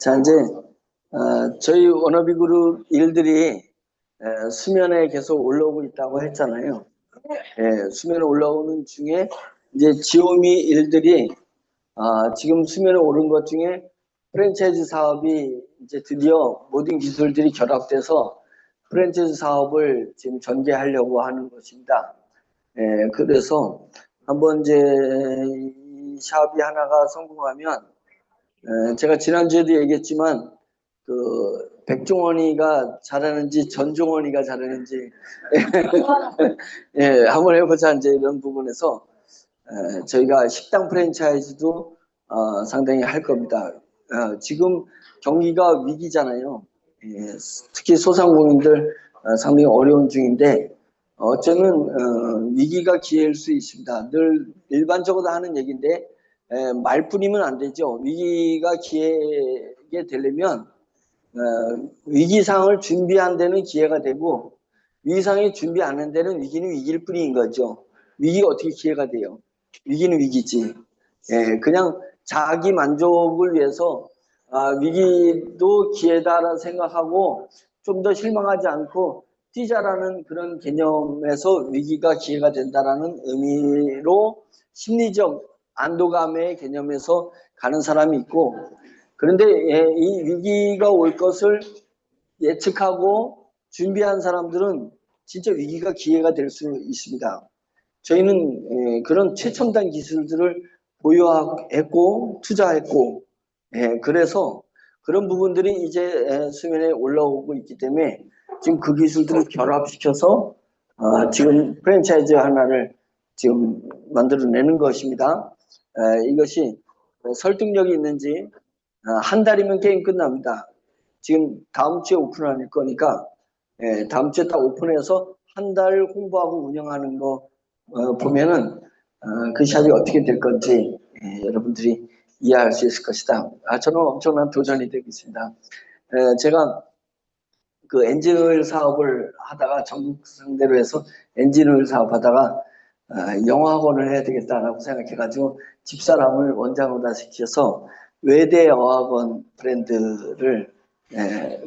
자, 이제 저희 워너비그룹 일들이 수면에 계속 올라오고 있다고 했잖아요. 수면에 올라오는 중에 이제 지오미 일들이 지금 수면에 오른 것 중에 프랜차이즈 사업이 이제 드디어 모든 기술들이 결합돼서 프랜차이즈 사업을 지금 전개하려고 하는 것입니다. 그래서 한번 이제 이 샵이 하나가 성공하면 제가 지난주에도 얘기했지만 백종원이가 잘하는지 전종원이가 잘하는지 한번 해보자 이제 이런 부분에서 저희가 식당 프랜차이즈도 상당히 할 겁니다. 지금 경기가 위기잖아요. 특히 소상공인들 상당히 어려운 중인데 어쩌면 위기가 기회일 수 있습니다. 늘 일반적으로 하는 얘기인데 말뿐이면 안 되죠. 위기가 기회가 되려면 위기상을 준비한 데는 기회가 되고 위기상이 준비 안 한 데는 위기는 위기일 뿐인 거죠. 위기가 어떻게 기회가 돼요? 위기는 위기지. 그냥 자기 만족을 위해서 위기도 기회다라는 생각하고 좀 더 실망하지 않고 뛰자라는 그런 개념에서 위기가 기회가 된다라는 의미로 심리적 안도감의 개념에서 가는 사람이 있고, 그런데 이 위기가 올 것을 예측하고 준비한 사람들은 진짜 위기가 기회가 될 수 있습니다. 저희는 그런 최첨단 기술들을 보유했고 투자했고 그래서 그런 부분들이 이제 수면에 올라오고 있기 때문에 지금 그 기술들을 결합시켜서 지금 프랜차이즈 하나를 지금 만들어내는 것입니다. 이것이 설득력이 있는지 한 달이면 게임 끝납니다. 지금 다음 주에 오픈할 거니까 다음 주에 딱 오픈해서 한 달 홍보하고 운영하는 거 보면은 그 샵이 어떻게 될 건지 여러분들이 이해할 수 있을 것이다. 저는 엄청난 도전이 되고 있습니다. 제가 그 엔진오일 사업을 하다가 전국 상대로 해서 엔진오일 사업하다가 영어학원을 해야 되겠다라고 생각해가지고 집사람을 원장으로 시켜서 외대 어학원 브랜드를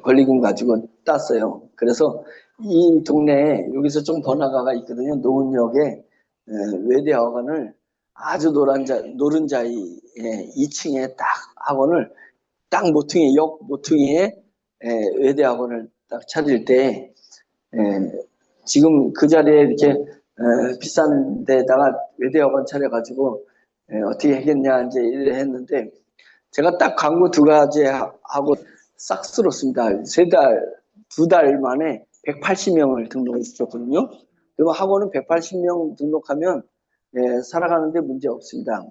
권리금 가지고 땄어요. 그래서 이 동네에 여기서 좀 번화가가 있거든요. 노은역에 외대 어학원을 아주 노른자이 2층에 딱 학원을 딱 모퉁이 역 모퉁이에 외대 학원을 딱 차릴 때 지금 그 자리에 이렇게 비싼 데다가 외대 학원 차려가지고 어떻게 하겠냐 이제 이래 했는데 제가 딱 광고 2가지 하고 싹 쓸었습니다. 2달 만에 180명을 등록시켰거든요. 그러면 학원은 180명 등록하면 살아가는데 문제 없습니다.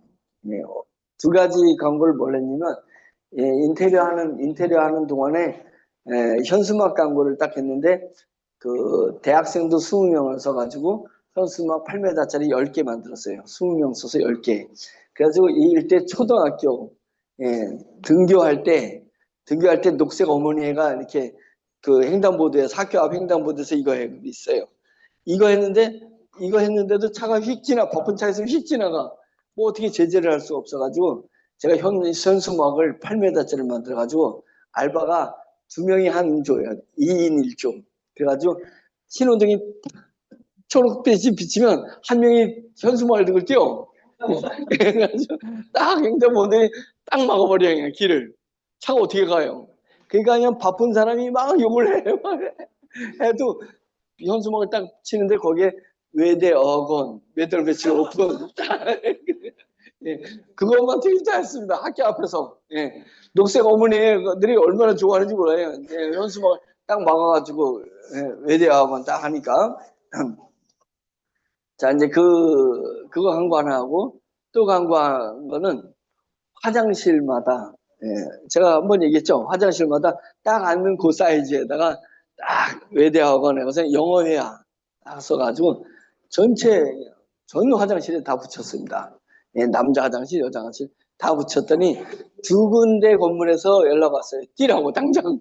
2가지 광고를 뭘 했냐면 인테리어 하는 동안에 현수막 광고를 딱 했는데 그 대학생도 20명을 써가지고 현수막 8m짜리 10개 만들었어요. 20명 써서 10개. 그래가지고 이 일대 초등학교 등교할 때 녹색 어머니가 이렇게 그 횡단보도에서 학교 앞 횡단보도에서 이거 있어요. 이거 했는데도 차가 휙 지나, 바쁜 차에서 휙 지나가. 뭐 어떻게 제재를 할 수가 없어가지고 제가 현수막을 8m짜리 만들어가지고 알바가 2명이 한 조예요. 2인 1조. 그래가지고 신호등이 초록빛이 비치면 한 명이 현수막을 들고 뛰어. 그래가지고 딱 횡단보도에 딱 막아버려요, 길을. 차가 어떻게 가요? 그러니까 그냥 바쁜 사람이 막 욕을 해요. 해도 현수막을 딱 치는데 거기에 외대 어학원, 외대 배치 오픈. 그것만 되게 잘했습니다. 학교 앞에서. 녹색 어머니들이 얼마나 좋아하는지 몰라요. 현수막을 딱 막아가지고 외대 어학원 딱 하니까. 자, 이제 그거 광고 하나 하고 또 광고한 거는 화장실마다, 제가 한번 얘기했죠. 화장실마다 딱 앉는 그 사이즈에다가 딱 외대학원에 가서 영어회화 딱 써가지고 전 화장실에 다 붙였습니다. 남자 화장실, 여자 화장실 다 붙였더니 2군데 건물에서 연락 왔어요. 뛰라고 당장.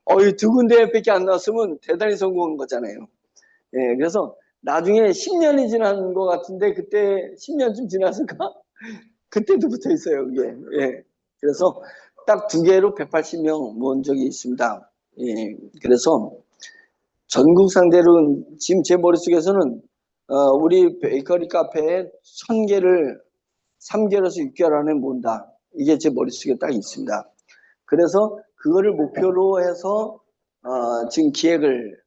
2군데밖에 안 나왔으면 대단히 성공한 거잖아요. 그래서 나중에 10년이 지난 것 같은데 그때 10년쯤 지났을까? 그때도 붙어 있어요, 이게. 그래서 딱 두 개로 180명 모은 적이 있습니다. 예, 그래서 전국 상대로 지금 제 머릿속에서는 우리 베이커리 카페에 1000개를 3개월에서 6개월 안에 모은다. 이게 제 머릿속에 딱 있습니다. 그래서 그거를 목표로 해서 지금 기획을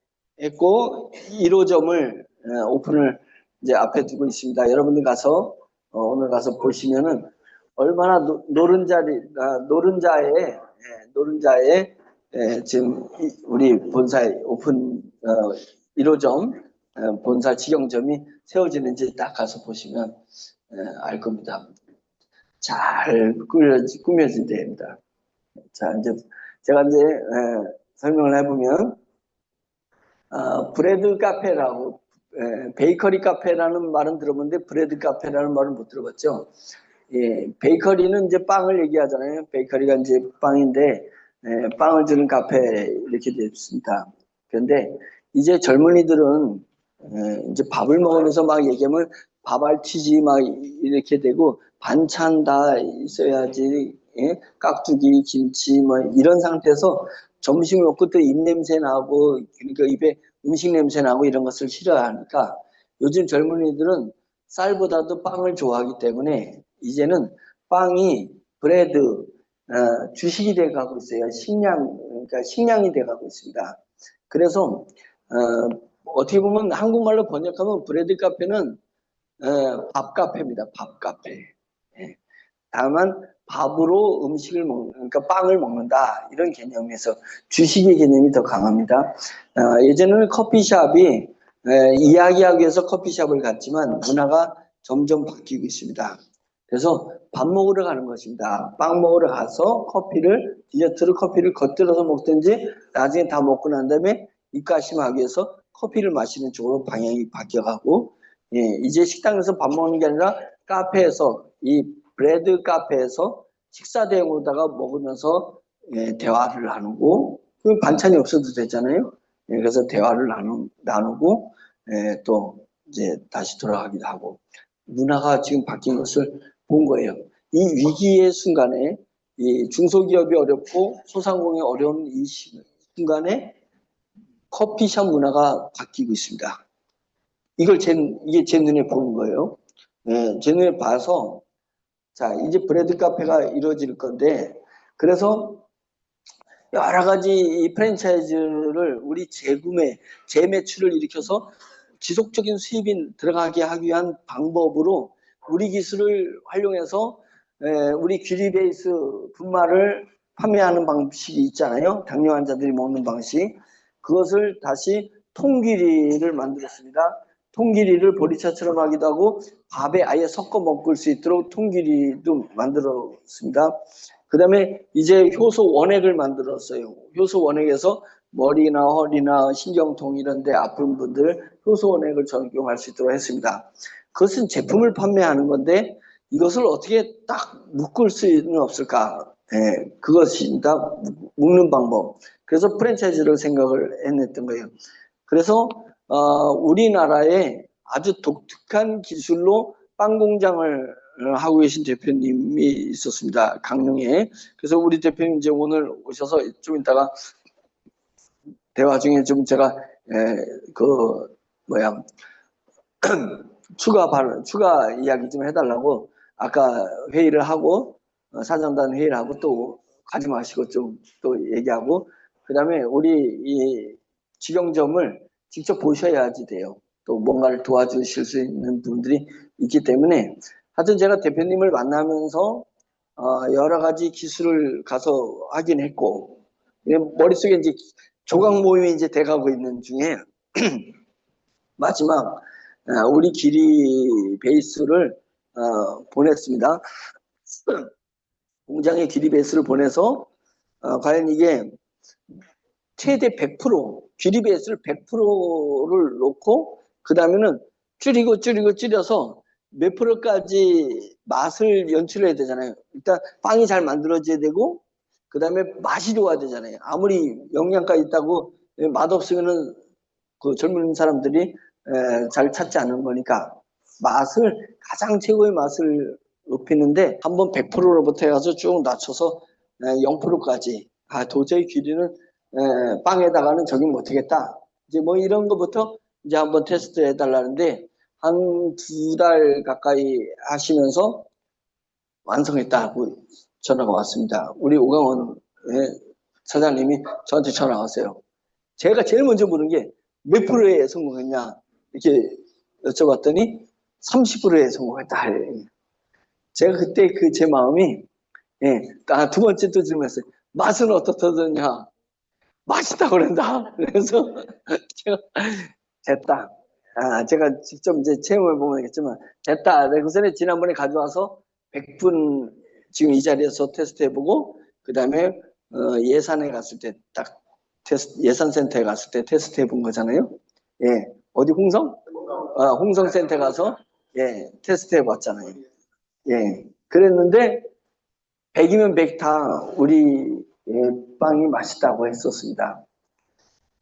했고 1호점을 오픈을 이제 앞에 두고 있습니다. 여러분들 가서 오늘 가서 보시면은 얼마나 노른자에 지금 우리 본사의 오픈 1호점 본사 직영점이 세워지는지 딱 가서 보시면 알 겁니다. 잘 꾸며진 데입니다. 자, 이제 제가 이제 설명을 해보면 브레드 카페라고 베이커리 카페라는 말은 들어봤는데 브레드 카페라는 말은 못 들어봤죠. 예, 베이커리는 이제 빵을 얘기하잖아요. 베이커리가 이제 빵인데 빵을 주는 카페 이렇게 됐습니다. 그런데 이제 젊은이들은 이제 밥을 먹으면서 막 얘기하면 밥알치지 막 이렇게 되고 반찬 다 있어야지 예? 깍두기, 김치 뭐 이런 상태에서 점심을 먹고 또 입냄새 나고 그러니까 입에 음식 냄새 나고 이런 것을 싫어하니까 요즘 젊은이들은 쌀보다도 빵을 좋아하기 때문에 이제는 빵이 브레드 주식이 돼 가고 있어요. 그러니까 식량이 돼 가고 있습니다. 그래서 어떻게 보면 한국말로 번역하면 브레드 카페는 밥 카페입니다. 밥 카페. 예. 다만 밥으로 음식을 그러니까 빵을 먹는다 이런 개념에서 주식의 개념이 더 강합니다. 예전에는 커피숍이 이야기하기 위해서 커피숍을 갔지만 문화가 점점 바뀌고 있습니다. 그래서 밥 먹으러 가는 것입니다. 빵 먹으러 가서 디저트를 커피를 겉들여서 먹든지 나중에 다 먹고 난 다음에 입가심하기 위해서 커피를 마시는 쪽으로 방향이 바뀌어가고 예, 이제 식당에서 밥 먹는 게 아니라 카페에서 이 브레드 카페에서 식사 대용으로다가 먹으면서 예, 대화를 나누고 그 반찬이 없어도 되잖아요. 예, 그래서 대화를 나누고 예, 또 이제 다시 돌아가기도 하고 문화가 지금 바뀐 것을 본 거예요. 이 위기의 순간에 이 중소기업이 어렵고 소상공인이 어려운 이 순간에 커피숍 문화가 바뀌고 있습니다. 이게 제 눈에 보는 거예요. 예, 제 눈에 봐서 자 이제 브레드 카페가 이루어질 건데 그래서 여러 가지 이 프랜차이즈를 우리 재매출을 일으켜서 지속적인 수입이 들어가게 하기 위한 방법으로 우리 기술을 활용해서 우리 귀리 베이스 분말을 판매하는 방식이 있잖아요. 당뇨 환자들이 먹는 방식. 그것을 다시 통귀리를 만들었습니다. 통귀리를 보리차처럼 하기도 하고 밥에 아예 섞어 먹을 수 있도록 통귀리도 만들었습니다. 그 다음에 이제 효소 원액을 만들었어요. 효소 원액에서 머리나 허리나 신경통 이런 데 아픈 분들 효소 원액을 적용할 수 있도록 했습니다. 그것은 제품을 판매하는 건데 이것을 어떻게 딱 묶을 수는 없을까? 네, 그것입니다. 묶는 방법. 그래서 프랜차이즈를 생각을 해냈던 거예요. 그래서 우리나라에 아주 독특한 기술로 빵 공장을 하고 계신 대표님이 있었습니다. 강릉에. 그래서 우리 대표님 이제 오늘 오셔서 좀 이따가 대화 중에 좀 제가 추가 이야기 좀 해달라고 아까 회의를 하고 사장단 회의를 하고 또 가지 마시고 좀 또 얘기하고 그다음에 우리 이 직영점을 직접 보셔야지 돼요. 또 뭔가를 도와주실 수 있는 분들이 있기 때문에 하여튼 제가 대표님을 만나면서 여러 가지 기술을 가서 확인했고 머릿속에 이제 조각 모임이 이제 돼가고 있는 중에 마지막 우리 길이 베이스를 보냈습니다. 공장에 길이 베이스를 보내서 과연 이게 최대 100% 길이 베이스를 100%를 놓고 그 다음에는 줄여서 몇 프로까지 맛을 연출해야 되잖아요. 일단 빵이 잘 만들어져야 되고 그 다음에 맛이 좋아야 되잖아요. 아무리 영양가 있다고 맛없으면은 그 젊은 사람들이 잘 찾지 않는 거니까 가장 최고의 맛을 높이는데 한번 100%로부터 해가서 쭉 낮춰서 0%까지. 도저히 귀리는 빵에다가는 적용 못하겠다. 이제 뭐 이런 것부터 이제 한번 테스트 해달라는데 한 2달 가까이 하시면서 완성했다고 전화가 왔습니다. 우리 오강원 사장님이 저한테 전화 왔어요. 제가 제일 먼저 물은 게 몇 프로에 성공했냐 이렇게 여쭤봤더니 30%에 성공했다. 제가 그때 제 마음이 두 번째 또 질문했어요. 맛은 어떻더냐? 맛있다고 그런다. 그래서 제가 됐다. 제가 직접 이제 체험을 보면 알겠지만 됐다. 그 전에 지난번에 가져와서 100분 지금 이 자리에서 테스트해보고 그 다음에 예산에 갔을 때 딱 예산센터에 갔을 때 테스트해본 거잖아요. 어디 홍성? 홍성센터 가서 테스트해봤잖아요. 그랬는데 100이면 100 다 우리 빵이 맛있다고 했었습니다.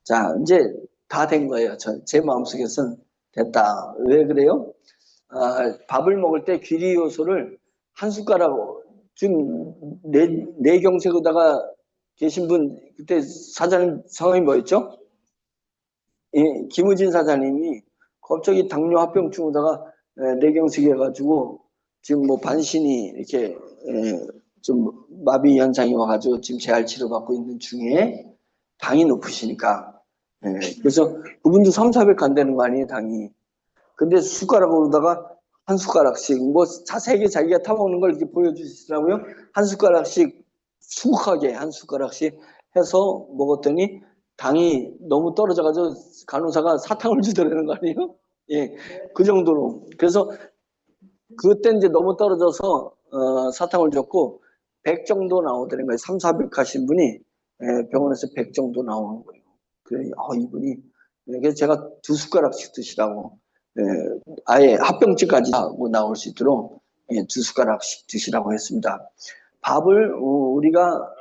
자, 이제 다 된 거예요. 제 마음속에서는 됐다. 왜 그래요? 밥을 먹을 때 귀리 요소를 한 숟가락, 지금 내경색에다가 계신 분, 그때 사장님 성함이 뭐였죠? 김우진 사장님이 갑자기 당뇨 합병증에다가 내경색 해가지고 지금 뭐 반신이 이렇게 좀 마비 현상이 와가지고 지금 재활 치료받고 있는 중에 당이 높으시니까 그래서 그분도 3,400 간다는 거 아니에요, 당이. 근데 숟가락으로다가 한 숟가락씩 뭐 자세하게 자기가 타먹는 걸 이렇게 보여주시더라고요. 한 숟가락씩 수북하게 한 숟가락씩 해서 먹었더니 당이 너무 떨어져가지고 간호사가 사탕을 주더라는 거 아니에요? 그 정도로. 그래서 그때 이제 너무 떨어져서 사탕을 줬고 100 정도 나오더라는 거예요. 3,400 하신 분이 병원에서 100 정도 나오는 거예요. 그래, 이분이 그래서 제가 2숟가락씩 드시라고 아예 합병증까지 나올 수 있도록 2숟가락씩 드시라고 했습니다. 밥을 우리가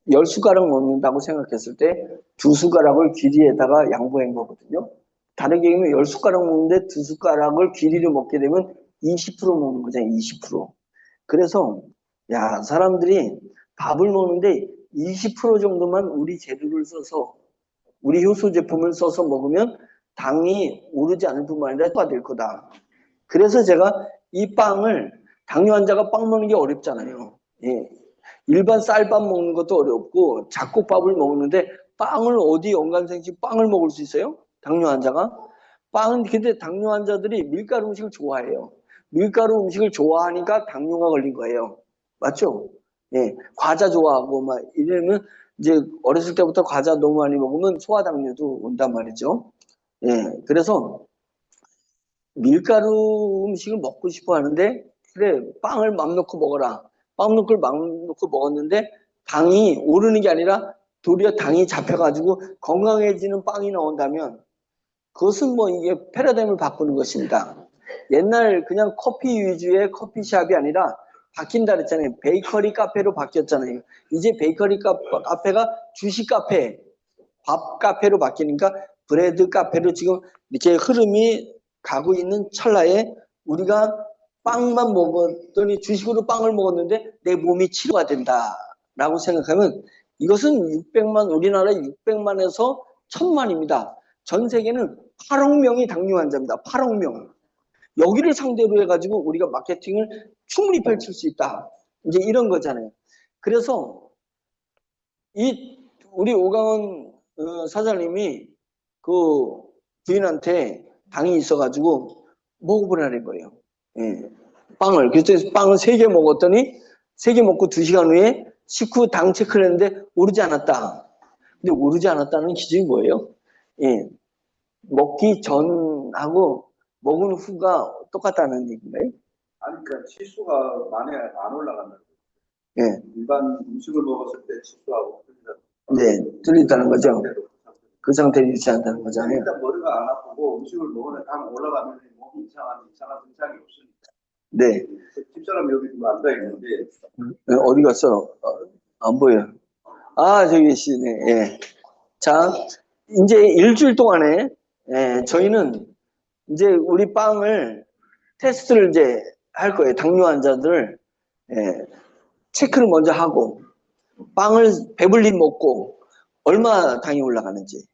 10숟가락 먹는다고 생각했을 때 2숟가락을 귀리에다가 양보한 거거든요. 다르게 얘기하면 10숟가락 먹는데 2숟가락을 귀리로 먹게 되면 20% 먹는 거잖아요. 20%. 그래서 사람들이 밥을 먹는데 20% 정도만 우리 재료를 써서 우리 효소 제품을 써서 먹으면 당이 오르지 않을 뿐만 아니라 효과가 될 거다. 그래서 제가 이 빵을 당뇨 환자가 빵 먹는 게 어렵잖아요. 일반 쌀밥 먹는 것도 어렵고 잡곡밥을 먹는데 빵을 어디 연간생식 빵을 먹을 수 있어요? 당뇨 환자가? 빵은 근데 당뇨 환자들이 밀가루 음식을 좋아해요. 밀가루 음식을 좋아하니까 당뇨가 걸린 거예요. 맞죠? 과자 좋아하고 막 이러면 이제 어렸을 때부터 과자 너무 많이 먹으면 소화당뇨도 온단 말이죠. 그래서 밀가루 음식을 먹고 싶어 하는데 그래 빵을 맘 놓고 먹어라. 맘 놓고 먹었는데 당이 오르는 게 아니라 도리어 당이 잡혀가지고 건강해지는 빵이 나온다면 그것은 뭐 이게 패러다임을 바꾸는 것입니다. 옛날 그냥 커피 위주의 커피숍이 아니라 바뀐다 그랬잖아요. 베이커리 카페로 바뀌었잖아요. 이제 베이커리 카페가 주식 카페, 밥 카페로 바뀌니까 브레드 카페로 지금 이렇게 흐름이 가고 있는 찰나에 우리가 빵만 먹었더니 주식으로 빵을 먹었는데 내 몸이 치료가 된다라고 생각하면 이것은 600만, 우리나라 600만에서 1,000만입니다. 전 세계는 8억 명이 당뇨 환자입니다. 8억 명. 여기를 상대로 해가지고 우리가 마케팅을 충분히 펼칠 수 있다. 이제 이런 거잖아요. 그래서 우리 오강원 사장님이 그 부인한테 당이 있어가지고 먹어보라는 거예요. 빵을. 그래서 빵을 3개 먹었더니 3개 먹고 2시간 후에 식후 당 체크를 했는데 오르지 않았다. 근데 오르지 않았다는 기준이 뭐예요? 먹기 전하고 먹은 후가 똑같다는 얘기인가요? 아니, 그러니까 치수가 많이 안 올라간다는 거예요. 일반 음식을 먹었을 때 치수하고 틀린다는 거죠. 그 상태를 유지한다는 거잖아요. 일단 머리가 안 아프고 음식을 먹으면 당 올라가면 몸이 이상한 증상이 없으니까. 집사람 여기 좀 앉아있는데. 어디 갔어? 안 보여. 저기 계시네. 자, 이제 일주일 동안에 저희는 이제 우리 빵을 테스트를 이제 할 거예요. 당뇨 환자들 체크를 먼저 하고 빵을 배불리 먹고 얼마 당이 올라가는지,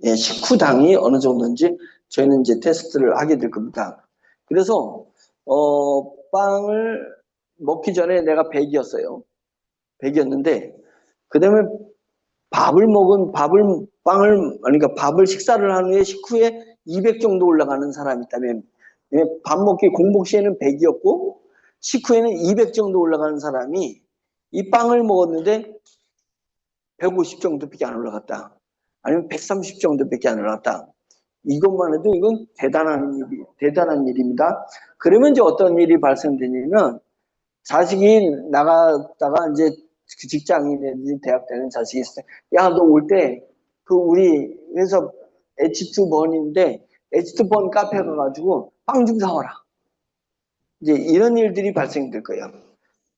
예, 식후 당이 어느 정도인지 저희는 이제 테스트를 하게 될 겁니다. 그래서 빵을 먹기 전에 내가 100이었어요. 100이었는데 그다음에 그러니까 밥을 식사를 한 후에 식후에 200 정도 올라가는 사람이 있다면, 예, 밥 먹기 공복 시에는 100이었고 식후에는 200 정도 올라가는 사람이 이 빵을 먹었는데 150 정도밖에 안 올라갔다. 아니면 130 정도밖에 안 올라갔다. 이것만 해도 이건 대단한 일입니다. 그러면 이제 어떤 일이 발생되냐면 자식이 나갔다가 이제 그 직장인이든지 대학 다니는 자식이 있을 때, 야, 너 올 때 그 우리 회사 H2번인데 H2번 카페 가가지고 빵 좀 사와라. 이제 이런 일들이 발생될 거예요.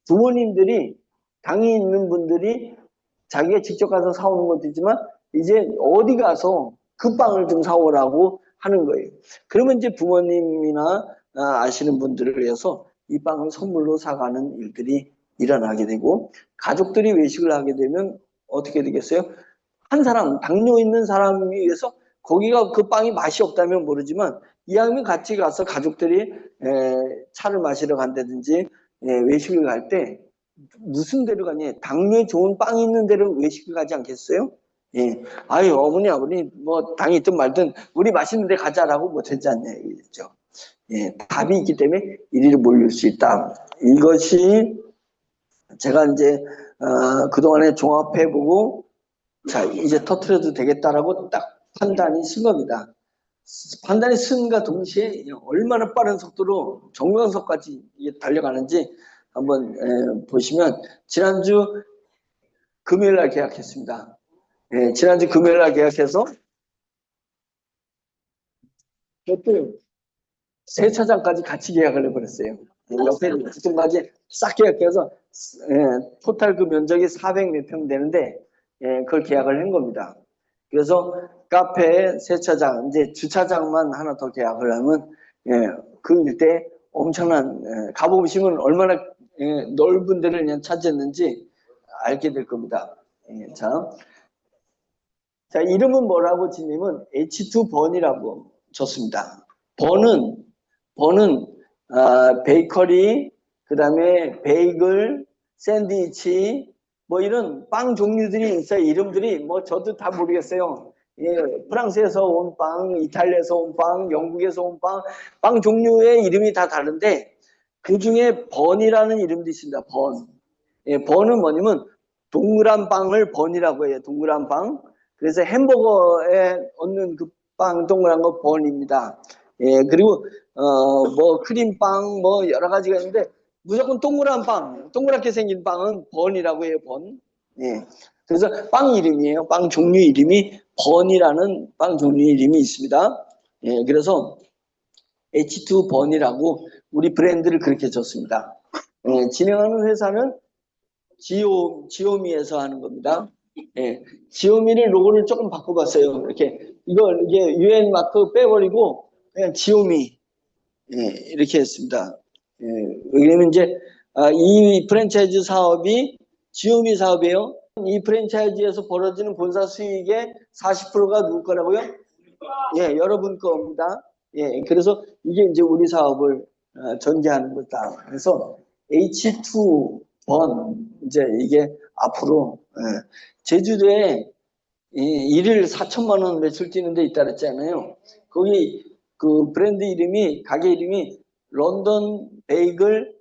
부모님들이 당이 있는 분들이 자기가 직접 가서 사오는 것도 있지만 이제 어디 가서 그 빵을 좀 사오라고 하는 거예요. 그러면 이제 부모님이나 아시는 분들을 위해서 이 빵을 선물로 사가는 일들이 일어나게 되고, 가족들이 외식을 하게 되면 어떻게 되겠어요? 한 사람, 당뇨 있는 사람을 위해서 거기가 그 빵이 맛이 없다면 모르지만 이왕이면 같이 가서 가족들이 차를 마시러 간다든지 외식을 갈 때 무슨 데로 가니? 당뇨에 좋은 빵이 있는 데로 외식을 가지 않겠어요? 예. 아유, 어머니, 아버니, 뭐, 당이 있든 말든, 우리 맛있는 데 가자라고 못하지 않냐, 이거죠. 예. 답이 있기 때문에 이리로 몰릴 수 있다. 이것이 제가 이제, 그동안에 종합해보고, 자, 이제 터트려도 되겠다라고 딱 판단이 쓴 겁니다. 판단이 쓴과 동시에 얼마나 빠른 속도로 정명석까지 달려가는지 한번 보시면, 지난주 금요일날 계약했습니다. 예, 지난주 금요일날 계약해서 그것도 세차장까지 같이 계약을 해버렸어요. 옆에 지금까지 싹 계약해서 토탈 그 면적이 400 몇 평 되는데 그걸 계약을 한 겁니다. 그래서 카페, 세차장, 이제 주차장만 하나 더 계약을 하면 그 일대에 엄청난 가보시면 얼마나 넓은 데를 그냥 차지했는지 알게 될 겁니다. 자, 이름은 뭐라고 지님은 H2번이라고 줬습니다. 번은 베이커리, 그 다음에 베이글, 샌드위치, 뭐 이런 빵 종류들이 있어요. 이름들이 뭐 저도 다 모르겠어요. 예, 프랑스에서 온 빵, 이탈리아에서 온 빵, 영국에서 온 빵, 빵 종류의 이름이 다 다른데 그 중에 번이라는 이름도 있습니다. 번. 예, 번은 뭐냐면 동그란 빵을 번이라고 해요. 동그란 빵. 그래서 햄버거에 얹는 그 빵 동그란 거 번입니다. 예, 그리고 뭐 크림빵 뭐 여러 가지가 있는데 무조건 동그란 빵, 동그랗게 생긴 빵은 번이라고 해요. 번. 예. 그래서 빵 이름이에요. 빵 종류 이름이 번이라는 빵 종류 이름이 있습니다. 예, 그래서 H2번이라고 우리 브랜드를 그렇게 줬습니다. 예, 진행하는 회사는 지오미에서 하는 겁니다. 예, 지오미를 로고를 조금 바꿔봤어요. 이렇게 이게 UN 마크 빼버리고 그냥 지오미 이렇게 했습니다. 왜냐면 이제 이 프랜차이즈 사업이 지오미 사업이에요. 이 프랜차이즈에서 벌어지는 본사 수익의 40%가 누구 거라고요? 예, 여러분 겁니다. 예, 그래서 이게 이제 우리 사업을 전개하는 거다. 그래서 H2번 이제 이게 앞으로 제주도에 일일 4천만 원 매출 뛰는 데 있다 그랬잖아요. 거기 그 브랜드 이름이 가게 이름이 런던 베이글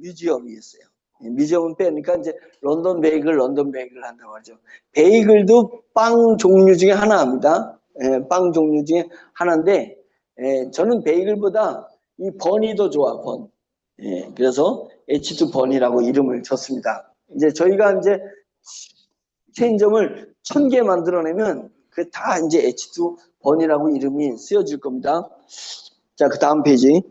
뮤지엄이었어요. 뮤지엄은 빼니까 이제 런던 베이글 한다고 하죠. 베이글도 빵 종류 중에 하나입니다. 빵 종류 중에 하나인데 저는 베이글보다 이 번이 더 좋아. 번. 그래서 H2 번이라고 이름을 줬습니다. 이제 저희가 이제 체인점을 1000개 만들어내면 그 다 이제 H2 번이라고 이름이 쓰여질 겁니다. 자, 그 다음 페이지.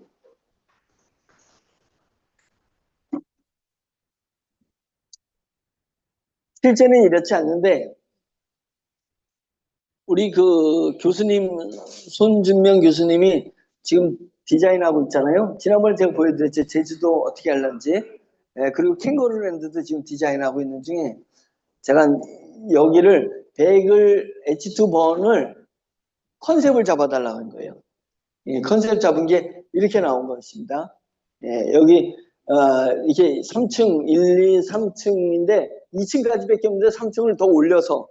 실제는 이렇지 않는데 우리 그 교수님 손준명 교수님이 지금 디자인하고 있잖아요. 지난번에 제가 보여드렸죠. 제주도 어떻게 하려는지. 그리고 캥거루랜드도 지금 디자인하고 있는 중에 제가 여기를 베이글 H2번을 컨셉을 잡아달라고 한 거예요. 컨셉 잡은 게 이렇게 나온 것입니다. 여기 이게 3층, 1, 2, 3층인데 2층까지밖에 없는데 3층을 더 올려서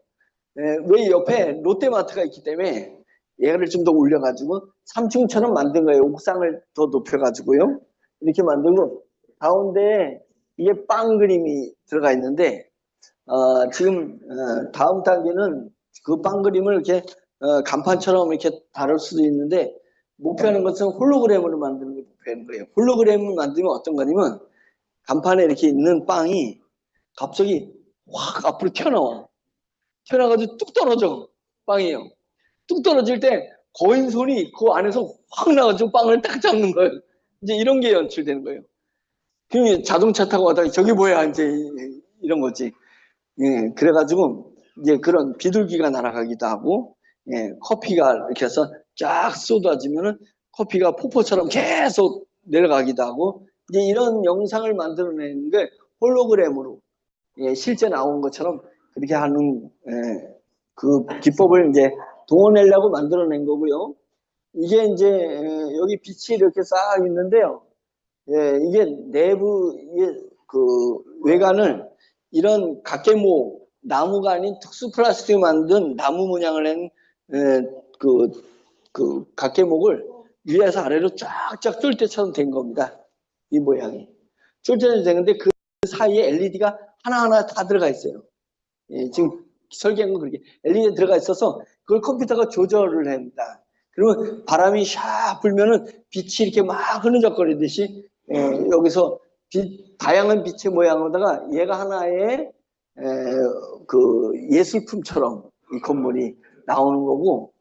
왜 옆에 롯데마트가 있기 때문에 얘를 좀 더 올려가지고 3층처럼 만든 거예요. 옥상을 더 높여가지고요. 이렇게 만들고 가운데에 이게 빵 그림이 들어가 있는데 지금 다음 단계는 그 빵 그림을 이렇게 간판처럼 이렇게 다룰 수도 있는데 목표하는 것은 홀로그램으로 만드는 걸 목표하는 거예요. 홀로그램을 만들면 어떤 거냐면 간판에 이렇게 있는 빵이 갑자기 확 앞으로 튀어나와. 튀어나가지고 뚝 떨어져. 빵이에요. 뚝 떨어질 때 거인 손이 그 안에서 확 나가지고 빵을 딱 잡는 거예요. 이제 이런 게 연출되는 거예요. 그럼 자동차 타고 가다가 저기 뭐야 이제 이런 거지. 그래가지고 이제 그런 비둘기가 날아가기도 하고, 커피가 이렇게 해서 쫙 쏟아지면은 커피가 폭포처럼 계속 내려가기도 하고, 이제 이런 영상을 만들어내는 게 홀로그램으로 실제 나온 것처럼 그렇게 하는 그 기법을 이제 동원하려고 만들어낸 거고요. 이게 이제 여기 빛이 이렇게 싹 있는데요. 이게 내부 이게 그 외관을 이런 각개모 나무가 아닌 특수 플라스틱 만든 나무 문양을 한 그 각개목을 위에서 아래로 쫙쫙 뚫대처럼 된 겁니다. 이 모양이 뚫대처럼 되는데 그 사이에 LED가 하나하나 다 들어가 있어요. 지금 설계한 건 그렇게 LED 들어가 있어서 그걸 컴퓨터가 조절을 합니다. 그러면 바람이 샥 불면은 빛이 이렇게 막 흐느적거리듯이 여기서 다양한 빛의 모양으로다가 얘가 하나의 그 예술품처럼 이 건물이 나오는 거고,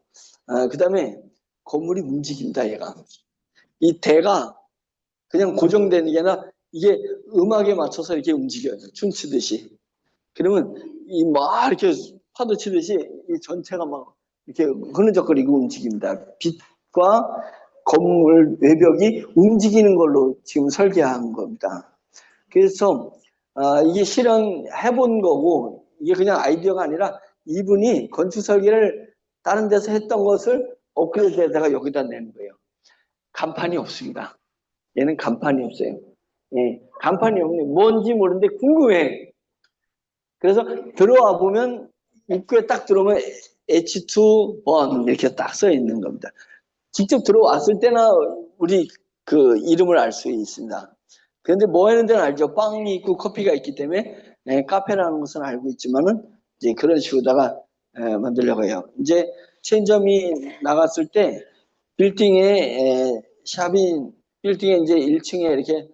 그 다음에 건물이 움직인다. 얘가 이 대가 그냥 고정되는 게 아니라 이게 음악에 맞춰서 이렇게 움직여요. 춤추듯이. 그러면 이 막 이렇게 파도 치듯이 이 전체가 막 이렇게 흐느적거리고 움직입니다. 빛과 건물 외벽이 움직이는 걸로 지금 설계한 겁니다. 그래서 이게 실현해본 거고, 이게 그냥 아이디어가 아니라 이분이 건축 설계를 다른 데서 했던 것을 업그레이드에다가 여기다 내는 거예요. 간판이 없습니다. 얘는 간판이 없어요. 간판이 없네. 뭔지 모르는데 궁금해. 그래서 들어와 보면 입구에 딱 들어오면 H2번 이렇게 딱 써 있는 겁니다. 직접 들어왔을 때나 우리 그 이름을 알 수 있습니다. 그런데 뭐 하는 데는 알죠. 빵이 있고 커피가 있기 때문에 카페라는 것은 알고 있지만은 이제 그런 식으로다가 만들려고 해요. 이제 체인점이 나갔을 때 빌딩에 빌딩에 이제 1층에 이렇게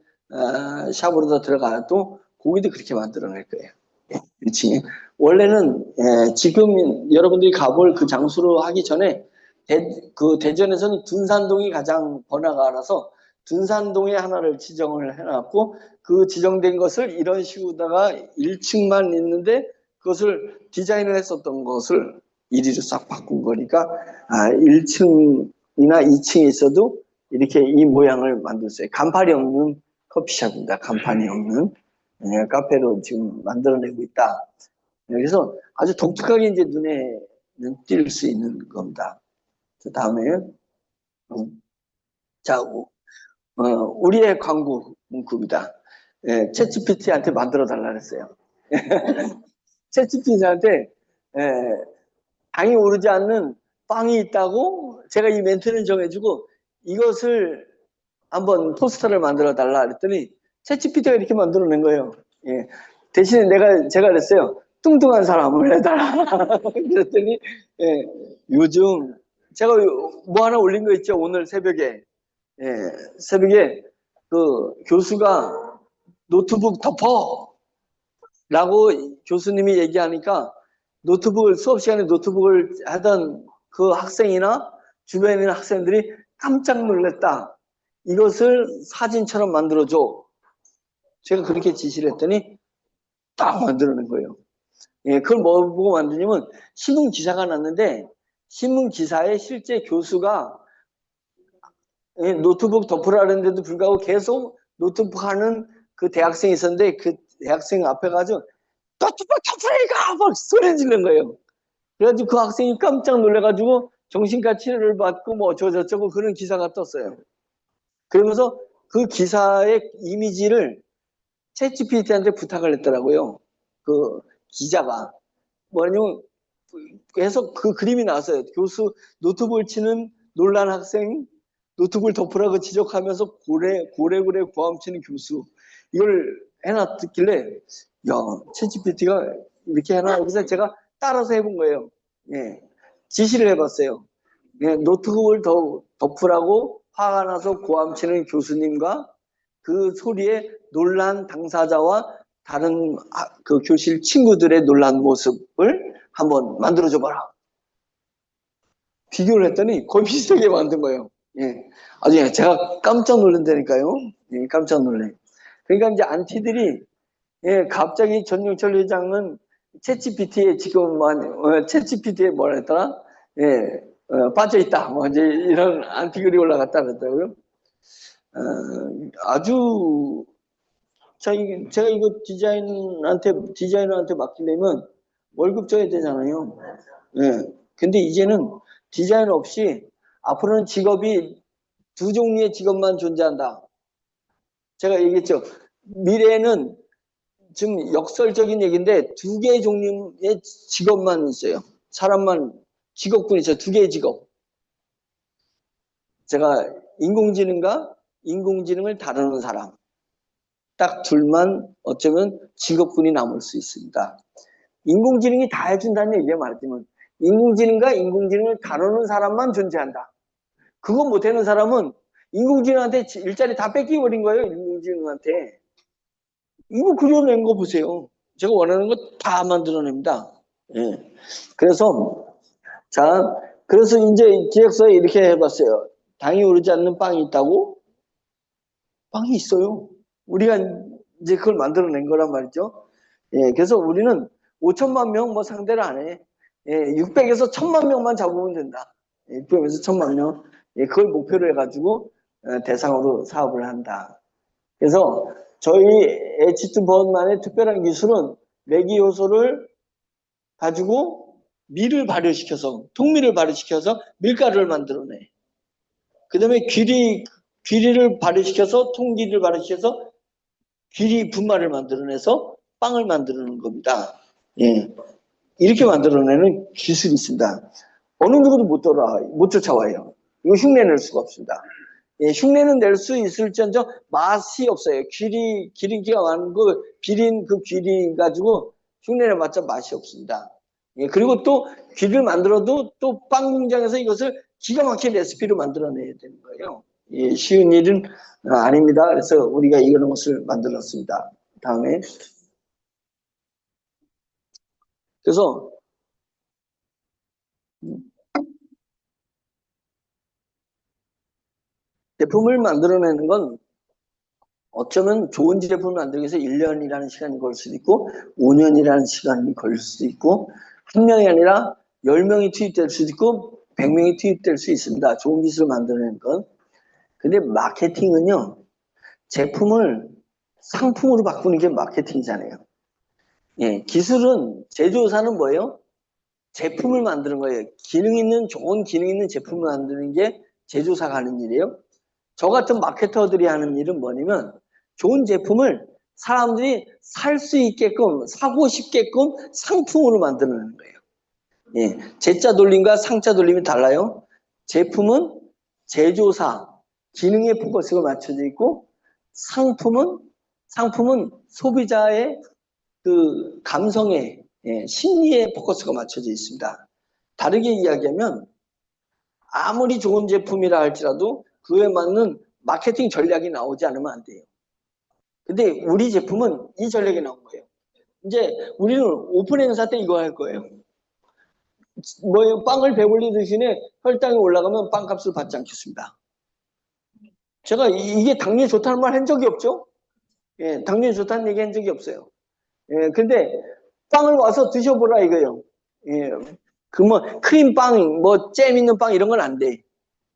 샵으로 더 들어가도 거기도 그렇게 만들어낼 거예요. 1층에. 원래는 지금 여러분들이 가볼 그 장소로 하기 전에 그 대전에서는 둔산동이 가장 번화가 라서 둔산동에 하나를 지정을 해놨고, 그 지정된 것을 이런 식으로다가 1층만 있는데 그것을 디자인을 했었던 것을 1위로 싹 바꾼 거니까 1층이나 2층에 있어도 이렇게 이 모양을 만들었어요. 간판이 없는 커피숍입니다. 간판이 없는 카페로 지금 만들어내고 있다. 그래서 아주 독특하게 이제 눈에는 띌 수 있는 겁니다. 그 다음에 자, 우리의 광고 문구입니다. 챗GPT한테 만들어 달라 그랬어요. 챗GPT한테 당이 오르지 않는 빵이 있다고 제가 이 멘트를 정해주고 이것을 한번 포스터를 만들어 달라 그랬더니 챗GPT가 이렇게 만들어낸 거예요. 대신에 제가 그랬어요. 뚱뚱한 사람을 해달라. 그랬더니 요즘 제가 뭐 하나 올린 거 있죠. 오늘 새벽에 새벽에 그 교수가 노트북 덮어 라고 교수님이 얘기하니까 수업 시간에 노트북을 하던 그 학생이나 주변에 있는 학생들이 깜짝 놀랐다. 이것을 사진처럼 만들어줘. 제가 그렇게 지시를 했더니 딱 만들어낸 거예요. 그걸 뭐 보고 만드냐면 신문 기사가 났는데 신문 기사에 실제 교수가 노트북 덮으라는데도 불구하고 계속 노트북 하는 그 대학생이 있었는데 그 대학생 앞에 가서 너튜브 터프레이가 막 소리 지르는 거예요. 그래가지고 그 학생이 깜짝 놀래가지고 정신과 치료를 받고 뭐 어쩌고저쩌고 그런 기사가 떴어요. 그러면서 그 기사의 이미지를 챗GPT한테 부탁을 했더라고요. 그 기자가. 뭐냐면 해서 그 그림이 나왔어요. 교수 노트북을 치는 놀란 학생, 노트북을 덮으라고 지적하면서 고래고래 고함치는 교수. 이걸 해놨길래 야, 챗GPT가 이렇게 해놔. 그래서 제가 따라서 해본 거예요. 예, 지시를 해봤어요. 예, 노트북을 덮으라고 화가 나서 고함치는 교수님과 그 소리에 놀란 당사자와 다른 그 교실 친구들의 놀란 모습을 한번 만들어줘봐라. 비교를 했더니 거의 비슷하게 만든 거예요. 예, 아주 제가 깜짝 놀란다니까요. 예, 깜짝 놀래. 그러니까 이제 안티들이 예, 갑자기 전용철 회장은 챗GPT에 챗GPT에 뭐라 했더라? 예, 빠져있다. 뭐 이제 이런 안티글이 올라갔다 그랬더라고요. 아주 제가 이거 디자이너한테 맡기려면 월급 줘야 되잖아요. 예. 근데 이제는 디자인 없이 앞으로는 직업이 두 종류의 직업만 존재한다. 제가 얘기했죠. 미래에는 지금 역설적인 얘기인데 두 개의 종류의 직업만 있어요. 사람만 직업군이 있어요. 두 개의 직업. 제가 인공지능과 인공지능을 다루는 사람. 딱 둘만 어쩌면 직업군이 남을 수 있습니다. 인공지능이 다 해준다는 얘기예요. 말하자면 인공지능과 인공지능을 다루는 사람만 존재한다. 그거 못하는 사람은 인공지능한테 일자리 다 뺏기버린 거예요. 인공지능한테. 이거 그려낸 거 보세요. 제가 원하는 거 다 만들어냅니다. 예. 그래서 그래서 이제 기획서에 이렇게 해봤어요. 당이 오르지 않는 빵이 있다고? 빵이 있어요. 우리가 이제 그걸 만들어낸 거란 말이죠. 예, 그래서 우리는 5천만 명 뭐 상대를 안 해. 예, 600에서 1000만 명만 잡으면 된다. 600에서 1000만 명. 예, 그걸 목표로 해가지고 대상으로 사업을 한다. 그래서 저희 H2 번만의 특별한 기술은 매기 요소를 가지고 밀을 발효시켜서 통밀을 발효시켜서 밀가루를 만들어내. 그 다음에 귀리를 발효시켜서 통기를 발효시켜서 귀리 분말을 만들어내서 빵을 만들어내는 겁니다. 예, 이렇게 만들어내는 기술이 있습니다. 어느 누구도 못 쫓아와요. 이거 흉내낼 수가 없습니다. 예, 흉내는 낼 수 있을지언정 맛이 없어요. 기름기가 많은 그 비린 그 귀리 가지고 흉내를 맞자 맛이 없습니다. 예, 그리고 또 귀를 만들어도 또 빵 공장에서 이것을 기가 막힌 레시피로 만들어내야 되는 거예요. 예, 쉬운 일은 아닙니다. 그래서 우리가 이런 것을 만들었습니다. 다음에 그래서 제품을 만들어내는 건 어쩌면 좋은 제품을 만들기 위해서 1년이라는 시간이 걸릴 수도 있고 5년이라는 시간이 걸릴 수도 있고 한 명이 아니라 10명이 투입될 수도 있고 100명이 투입될 수 있습니다. 좋은 기술을 만들어내는 건. 근데 마케팅은요. 제품을 상품으로 바꾸는 게 마케팅이잖아요. 예, 기술은 제조사는 뭐예요? 제품을 만드는 거예요. 좋은 기능 있는 제품을 만드는 게 제조사가 하는 일이에요. 저 같은 마케터들이 하는 일은 뭐냐면 좋은 제품을 사람들이 살 수 있게끔 사고 싶게끔 상품으로 만드는 거예요. 예, 제자 돌림과 상자 돌림이 달라요. 제품은 제조사, 기능에 포커스가 맞춰져 있고 상품은 소비자의 그 감성에 심리에 포커스가 맞춰져 있습니다. 다르게 이야기하면 아무리 좋은 제품이라 할지라도 그에 맞는 마케팅 전략이 나오지 않으면 안 돼요. 근데 우리 제품은 이 전략이 나온 거예요. 이제 우리는 오픈 행사 때 이거 할 거예요. 뭐예요? 빵을 배불리 드시네 혈당이 올라가면 빵값을 받지 않겠습니다. 제가 이게 당뇨에 좋다는 말 한 적이 없죠? 예, 당뇨에 좋다는 얘기 한 적이 없어요. 예, 근데 빵을 와서 드셔보라 이거예요. 예, 그 뭐 크림빵, 뭐 잼 있는 빵 이런 건 안 돼.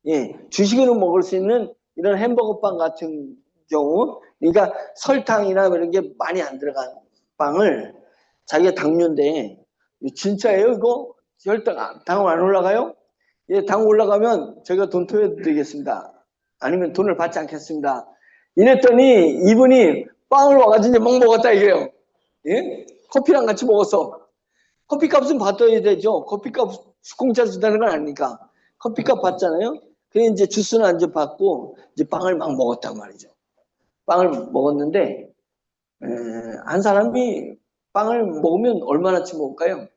예, 주식으로 먹을 수 있는 이런 햄버거 빵 같은 경우, 그러니까 설탕이나 이런 게 많이 안 들어간 빵을 자기가 당뇨인데 진짜예요 이거? 당 안 올라가요? 예, 당 올라가면 제가 돈 토해드리겠습니다. 아니면 돈을 받지 않겠습니다. 이랬더니 이분이 빵을 와가지고 막 먹었다 이게요. 예? 커피랑 같이 먹었어. 커피값은 받아야 되죠. 커피값 공짜 주다는 건 아니니까. 커피값 받잖아요. 그래 이제 주스는 이제 받고 이제 빵을 막 먹었단 말이죠. 빵을 먹었는데 한 사람이 빵을 먹으면 얼마나치 먹을까요?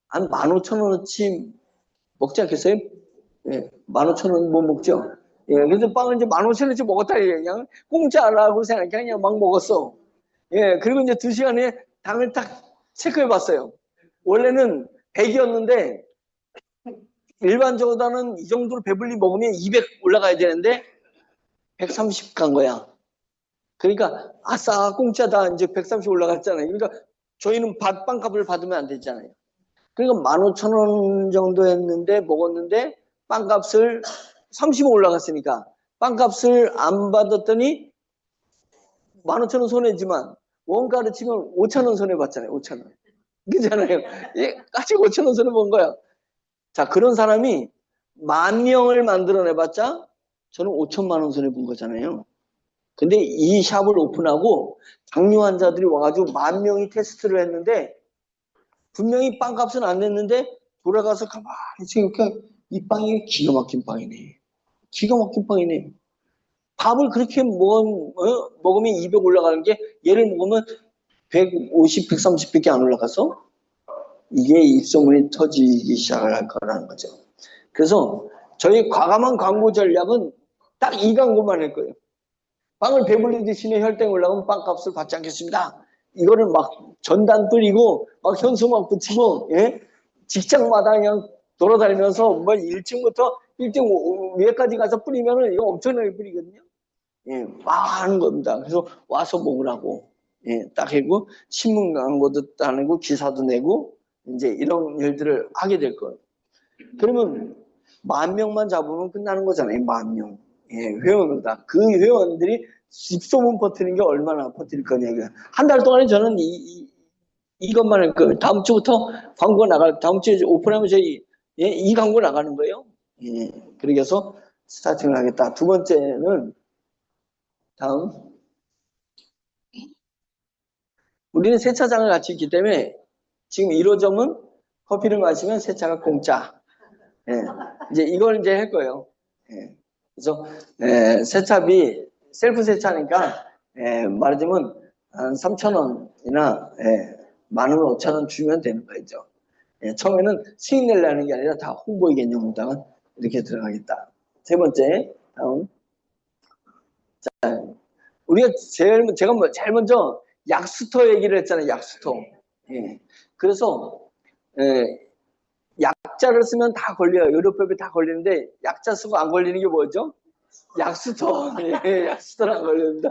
한 15,000원어치 먹지 않겠어요? 예, 15,000원 못 먹죠. 예, 그래서 빵을 이제 15,000원어치 먹었다 그냥 공짜라고 생각해 그냥 막 먹었어. 예, 그리고 이제 2시간에 당을 딱 체크해 봤어요. 원래는 100이었는데 일반적으로는 이 정도로 배불리 먹으면 200 올라가야 되는데 130 간 거야. 그러니까 아싸 공짜다 이제 130 올라갔잖아요. 그러니까 저희는 빵값을 받으면 안 되잖아요. 그러니까 15,000원 정도 했는데 먹었는데 빵값을 30원 올라갔으니까 빵값을 안 받았더니 15,000원 손해지만 원가를 치면 5,000원 손해봤잖아요. 5,000원. 그잖아요. 예, 같이 5,000원 손해본 거야. 자, 그런 사람이 10,000명을 만들어내봤자 저는 5천만 원 손해본 거잖아요. 근데 이 샵을 오픈하고 당뇨 환자들이 와가지고 10,000명이 테스트를 했는데 분명히 빵값은 안 냈는데 돌아가서 가만히 생각해 이 빵이 기가 막힌 빵이네. 기가 막힌 빵이네. 밥을 그렇게 먹으면 200 올라가는 게 얘를 먹으면 150, 130밖에 안 올라가서 이게 입소문이 터지기 시작을 할 거라는 거죠. 그래서 저희 과감한 광고 전략은 딱 이 광고만 할 거예요. 빵을 배불리 드시면 혈당이 올라가면 빵값을 받지 않겠습니다. 이거를 막 전단 뿌리고 막 현수 막 붙이고 예? 직장마다 그냥 돌아다니면서 뭐 1층부터 1층 위에까지 가서 뿌리면은 이거 엄청나게 뿌리거든요. 예, 막 하는 겁니다. 그래서 와서 먹으라고 예, 딱 하고 신문 광고도 따내고 기사도 내고 이제 이런 일들을 하게 될 거예요. 그러면 10,000명만 잡으면 끝나는 거잖아요. 10,000명. 예, 회원이다. 그 회원들이 입소문 퍼뜨리는 게 얼마나 퍼뜨릴 거냐. 한 달 동안에 저는 이것만 할 거예요. 다음 주부터 광고 다음 주에 오픈하면 저희 예, 이 광고 나가는 거예요. 예, 그렇게 해서 스타팅을 하겠다. 두 번째는 다음. 우리는 세차장을 같이 있기 때문에 지금 1호점은 커피를 마시면 세차가 공짜. 예, 이제 이걸 이제 할 거예요. 예, 그래서 세차비 셀프 세차니까 말하자면 한 3,000원이나 10,000원, 5,000원 주면 되는 거죠. 예, 처음에는 수익 내려는 게 아니라 다 홍보의 개념으로다가 이렇게 들어가겠다. 세 번째 다음. 자, 우리가 제가 제일 먼저 약수터 얘기를 했잖아요. 약수터. 예, 그래서 약자를 쓰면 다 걸려요. 의료법에 다 걸리는데 약자 쓰고 안 걸리는 게 뭐죠? 약수터. 예, 약수터는 안 걸립니다.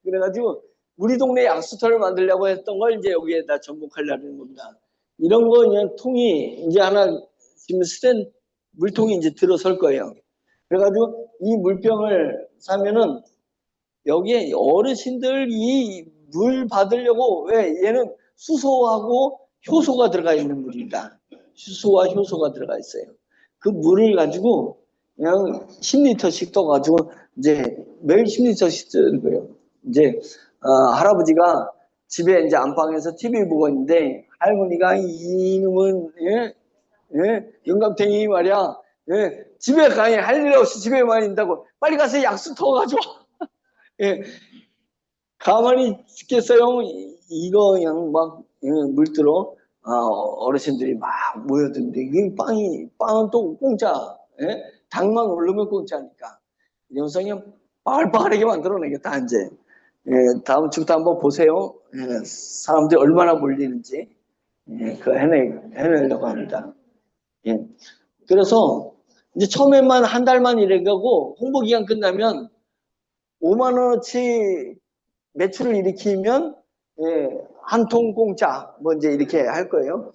그래가지고 우리 동네 약수터를 만들려고 했던 걸 이제 여기에다 접목하려는 겁니다. 이런 거 그냥 통이 이제 하나 지금 쓰던 물통이 이제 들어설 거예요. 그래가지고 이 물병을 사면은 여기에 어르신들이 물 받으려고 왜 얘는 수소하고 효소가 들어가 있는 물입니다. 수소와 효소가 들어가 있어요. 그 물을 가지고 그냥 10리터씩 떠가지고 이제 매일 10리터씩 쓰는 거예요. 이제 할아버지가 집에 이제 안방에서 TV 보고 있는데 할머니가 이놈은 영감탱이 말이야. 집에 가니 할 일 없이 집에만 있다고 빨리 가서 약수 터가지고 예, 가만히 있겠어요. 이거 그냥 막 물들어 어르신들이 막 모여드는데 이 빵은 또 공짜. 예? 당만 오르면 공짜니까. 이러면서 그냥 빠글빠글하게 만들어내겠다 이제. 예, 다음 주부터 한번 보세요. 예, 사람들이 얼마나 몰리는지 그거 해내려고 합니다. 예. 그래서 이제 처음에만 한 달만 일해가고 홍보 기간 끝나면 5만 원어치 매출을 일으키면 한 통 공짜 뭐 이제 이렇게 할 거예요.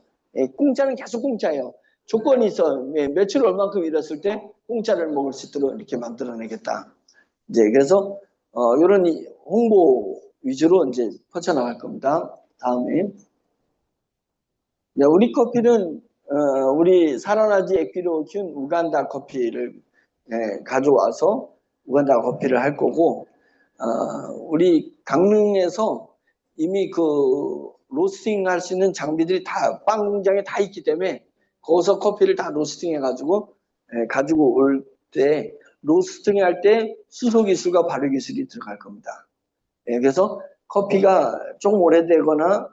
공짜는 계속 공짜예요. 조건이 있어. 매출 얼만큼 일었을 때 공짜를 먹을 수 있도록 이렇게 만들어내겠다. 이제 그래서 이런 홍보 위주로 이제 퍼져나갈 겁니다. 다음에. 네, 우리 커피는, 우리 사라나지 에퀴로 키운 우간다 커피를 가져와서 우간다 커피를 할 거고, 우리 강릉에서 이미 그 로스팅 할 수 있는 장비들이 다 빵 공장에 다 있기 때문에 거기서 커피를 다 로스팅 해가지고 가지고 올 때 로스팅 할 때 수소 기술과 발효 기술이 들어갈 겁니다. 그래서 커피가 좀 오래되거나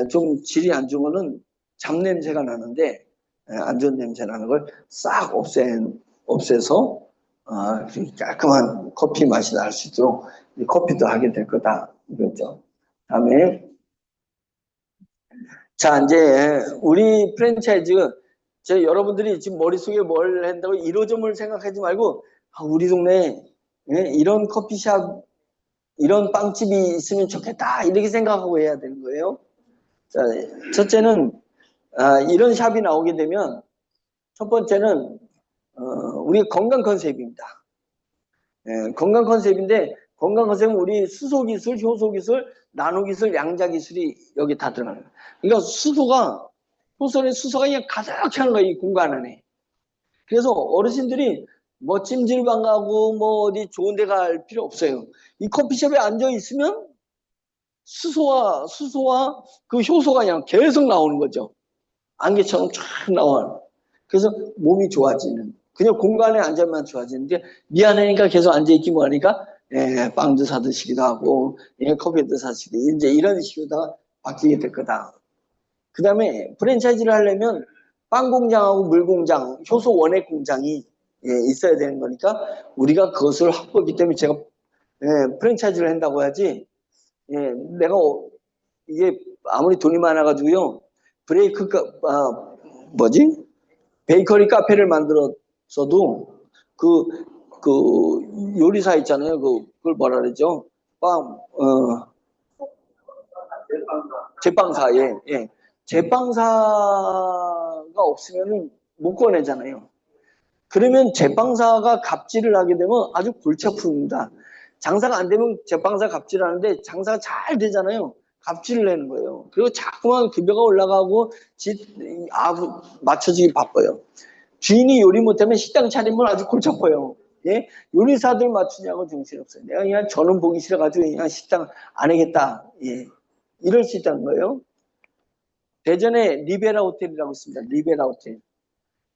좀 질이 안 좋으면은 잡냄새가 나는데 안 좋은 냄새 나는 걸 싹 없애서 깔끔한 커피 맛이 날 수 있도록 커피도 하게 될 거다 이거죠. 다음에 자 이제 우리 프랜차이즈 여러분들이 지금 머릿속에 뭘 한다고 1호점을 생각하지 말고 우리 동네에 이런 커피숍 이런 빵집이 있으면 좋겠다 이렇게 생각하고 해야 되는 거예요. 자, 첫째는 이런 샵이 나오게 되면 첫 번째는 우리 건강 컨셉입니다. 건강 컨셉인데 건강 컨셉은 우리 수소 기술, 효소 기술, 나노 기술, 양자 기술이 여기 다 들어가는 거예요. 그러니까 효소의 수소가 그냥 가득 차는 거예요, 이 공간 안에. 그래서 어르신들이 뭐 찜질방 가고 뭐 어디 좋은 데 갈 필요 없어요. 이 커피숍에 앉아 있으면 수소와 그 효소가 그냥 계속 나오는 거죠. 안개처럼 쫙 나와요. 그래서 몸이 좋아지는. 그냥 공간에 앉아만 좋아지는데 미안하니까 계속 앉아있기 뭐하니까 빵도 사드시기도 하고 커피도 사시기도 이제 이런 식으로 바뀌게 될 거다. 그 다음에 프랜차이즈를 하려면 빵 공장하고 물 공장, 효소 원액 공장이 있어야 되는 거니까 우리가 그것을 확보했기 때문에 제가 프랜차이즈를 한다고 해야지 내가 이게 아무리 돈이 많아가지고요 베이커리 카페를 만들었어도 그 요리사 있잖아요. 그걸 뭐라 그러죠? 제빵사, 예. 제빵사가 없으면 못 꺼내잖아요. 그러면 제빵사가 갑질을 하게 되면 아주 골치 아픕니다. 장사가 안 되면 제빵사 갑질을 하는데 장사가 잘 되잖아요. 갑질을 내는 거예요. 그리고 자꾸만 급여가 올라가고 맞춰주기 바빠요. 주인이 요리 못하면 식당 차리면 아주 골치 아파요. 예? 요리사들 맞추냐고 정신없어요. 내가 그냥 저는 보기 싫어가지고 그냥 식당 안 하겠다. 예. 이럴 수 있다는 거예요. 대전에 리베라 호텔이라고 있습니다. 리베라 호텔.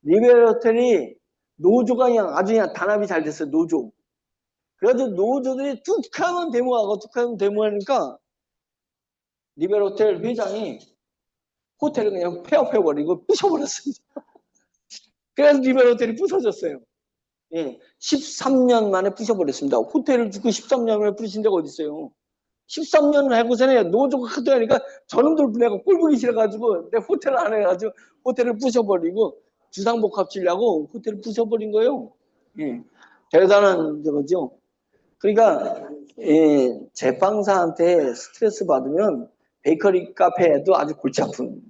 리베라 호텔이 노조가 그냥 아주 그냥 단합이 잘 됐어요. 노조. 그래도 노조들이 툭하면 데모하고 툭하면 데모하니까 리베라 호텔 회장이 호텔을 그냥 폐업해버리고 부셔버렸습니다. 그래서 리베라 호텔이 부서졌어요. 예, 13년 만에 부셔버렸습니다. 호텔을 짓고 13년 만에 부신 데가 어디 있어요. 13년을 하고서는 노조가 크다니까 저놈들 내가 꼴보기 싫어가지고 내 호텔을 안 해가지고 호텔을 부셔버리고 주상복 합치려고 호텔을 부셔버린 거예요. 예, 대단한 거죠. 그러니까 제빵사한테 스트레스 받으면 베이커리 카페에도 아주 골치 아픈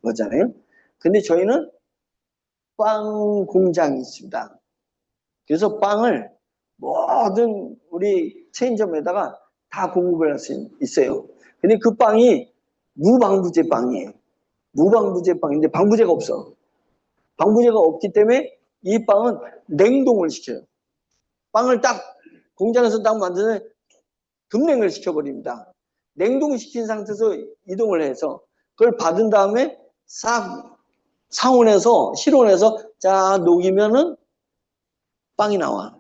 거잖아요. 근데 저희는 빵 공장이 있습니다. 그래서 빵을 모든 우리 체인점에다가 다 공급을 할 수 있어요. 근데 그 빵이 무방부제 빵이에요. 무방부제 빵인데 방부제가 없어. 방부제가 없기 때문에 이 빵은 냉동을 시켜요. 빵을 딱 공장에서 딱 만드는 급냉을 시켜버립니다. 냉동시킨 상태에서 이동을 해서 그걸 받은 다음에 싹 상온에서 실온에서 자 녹이면은 빵이 나와.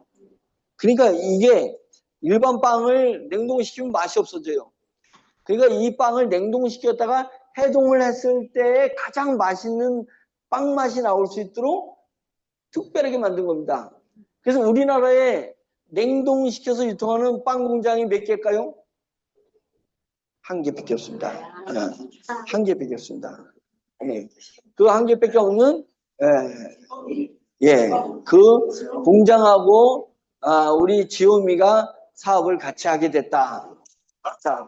그러니까 이게 일반 빵을 냉동시키면 맛이 없어져요. 그러니까 이 빵을 냉동시켰다가 해동을 했을 때 가장 맛있는 빵 맛이 나올 수 있도록 특별하게 만든 겁니다. 그래서 우리나라에 냉동시켜서 유통하는 빵 공장이 몇 개일까요? 한 개밖에 없습니다. 한 개밖에 없습니다. 그 한 개밖에 없는 그 공장하고 우리 지오미가 사업을 같이 하게 됐다. 자,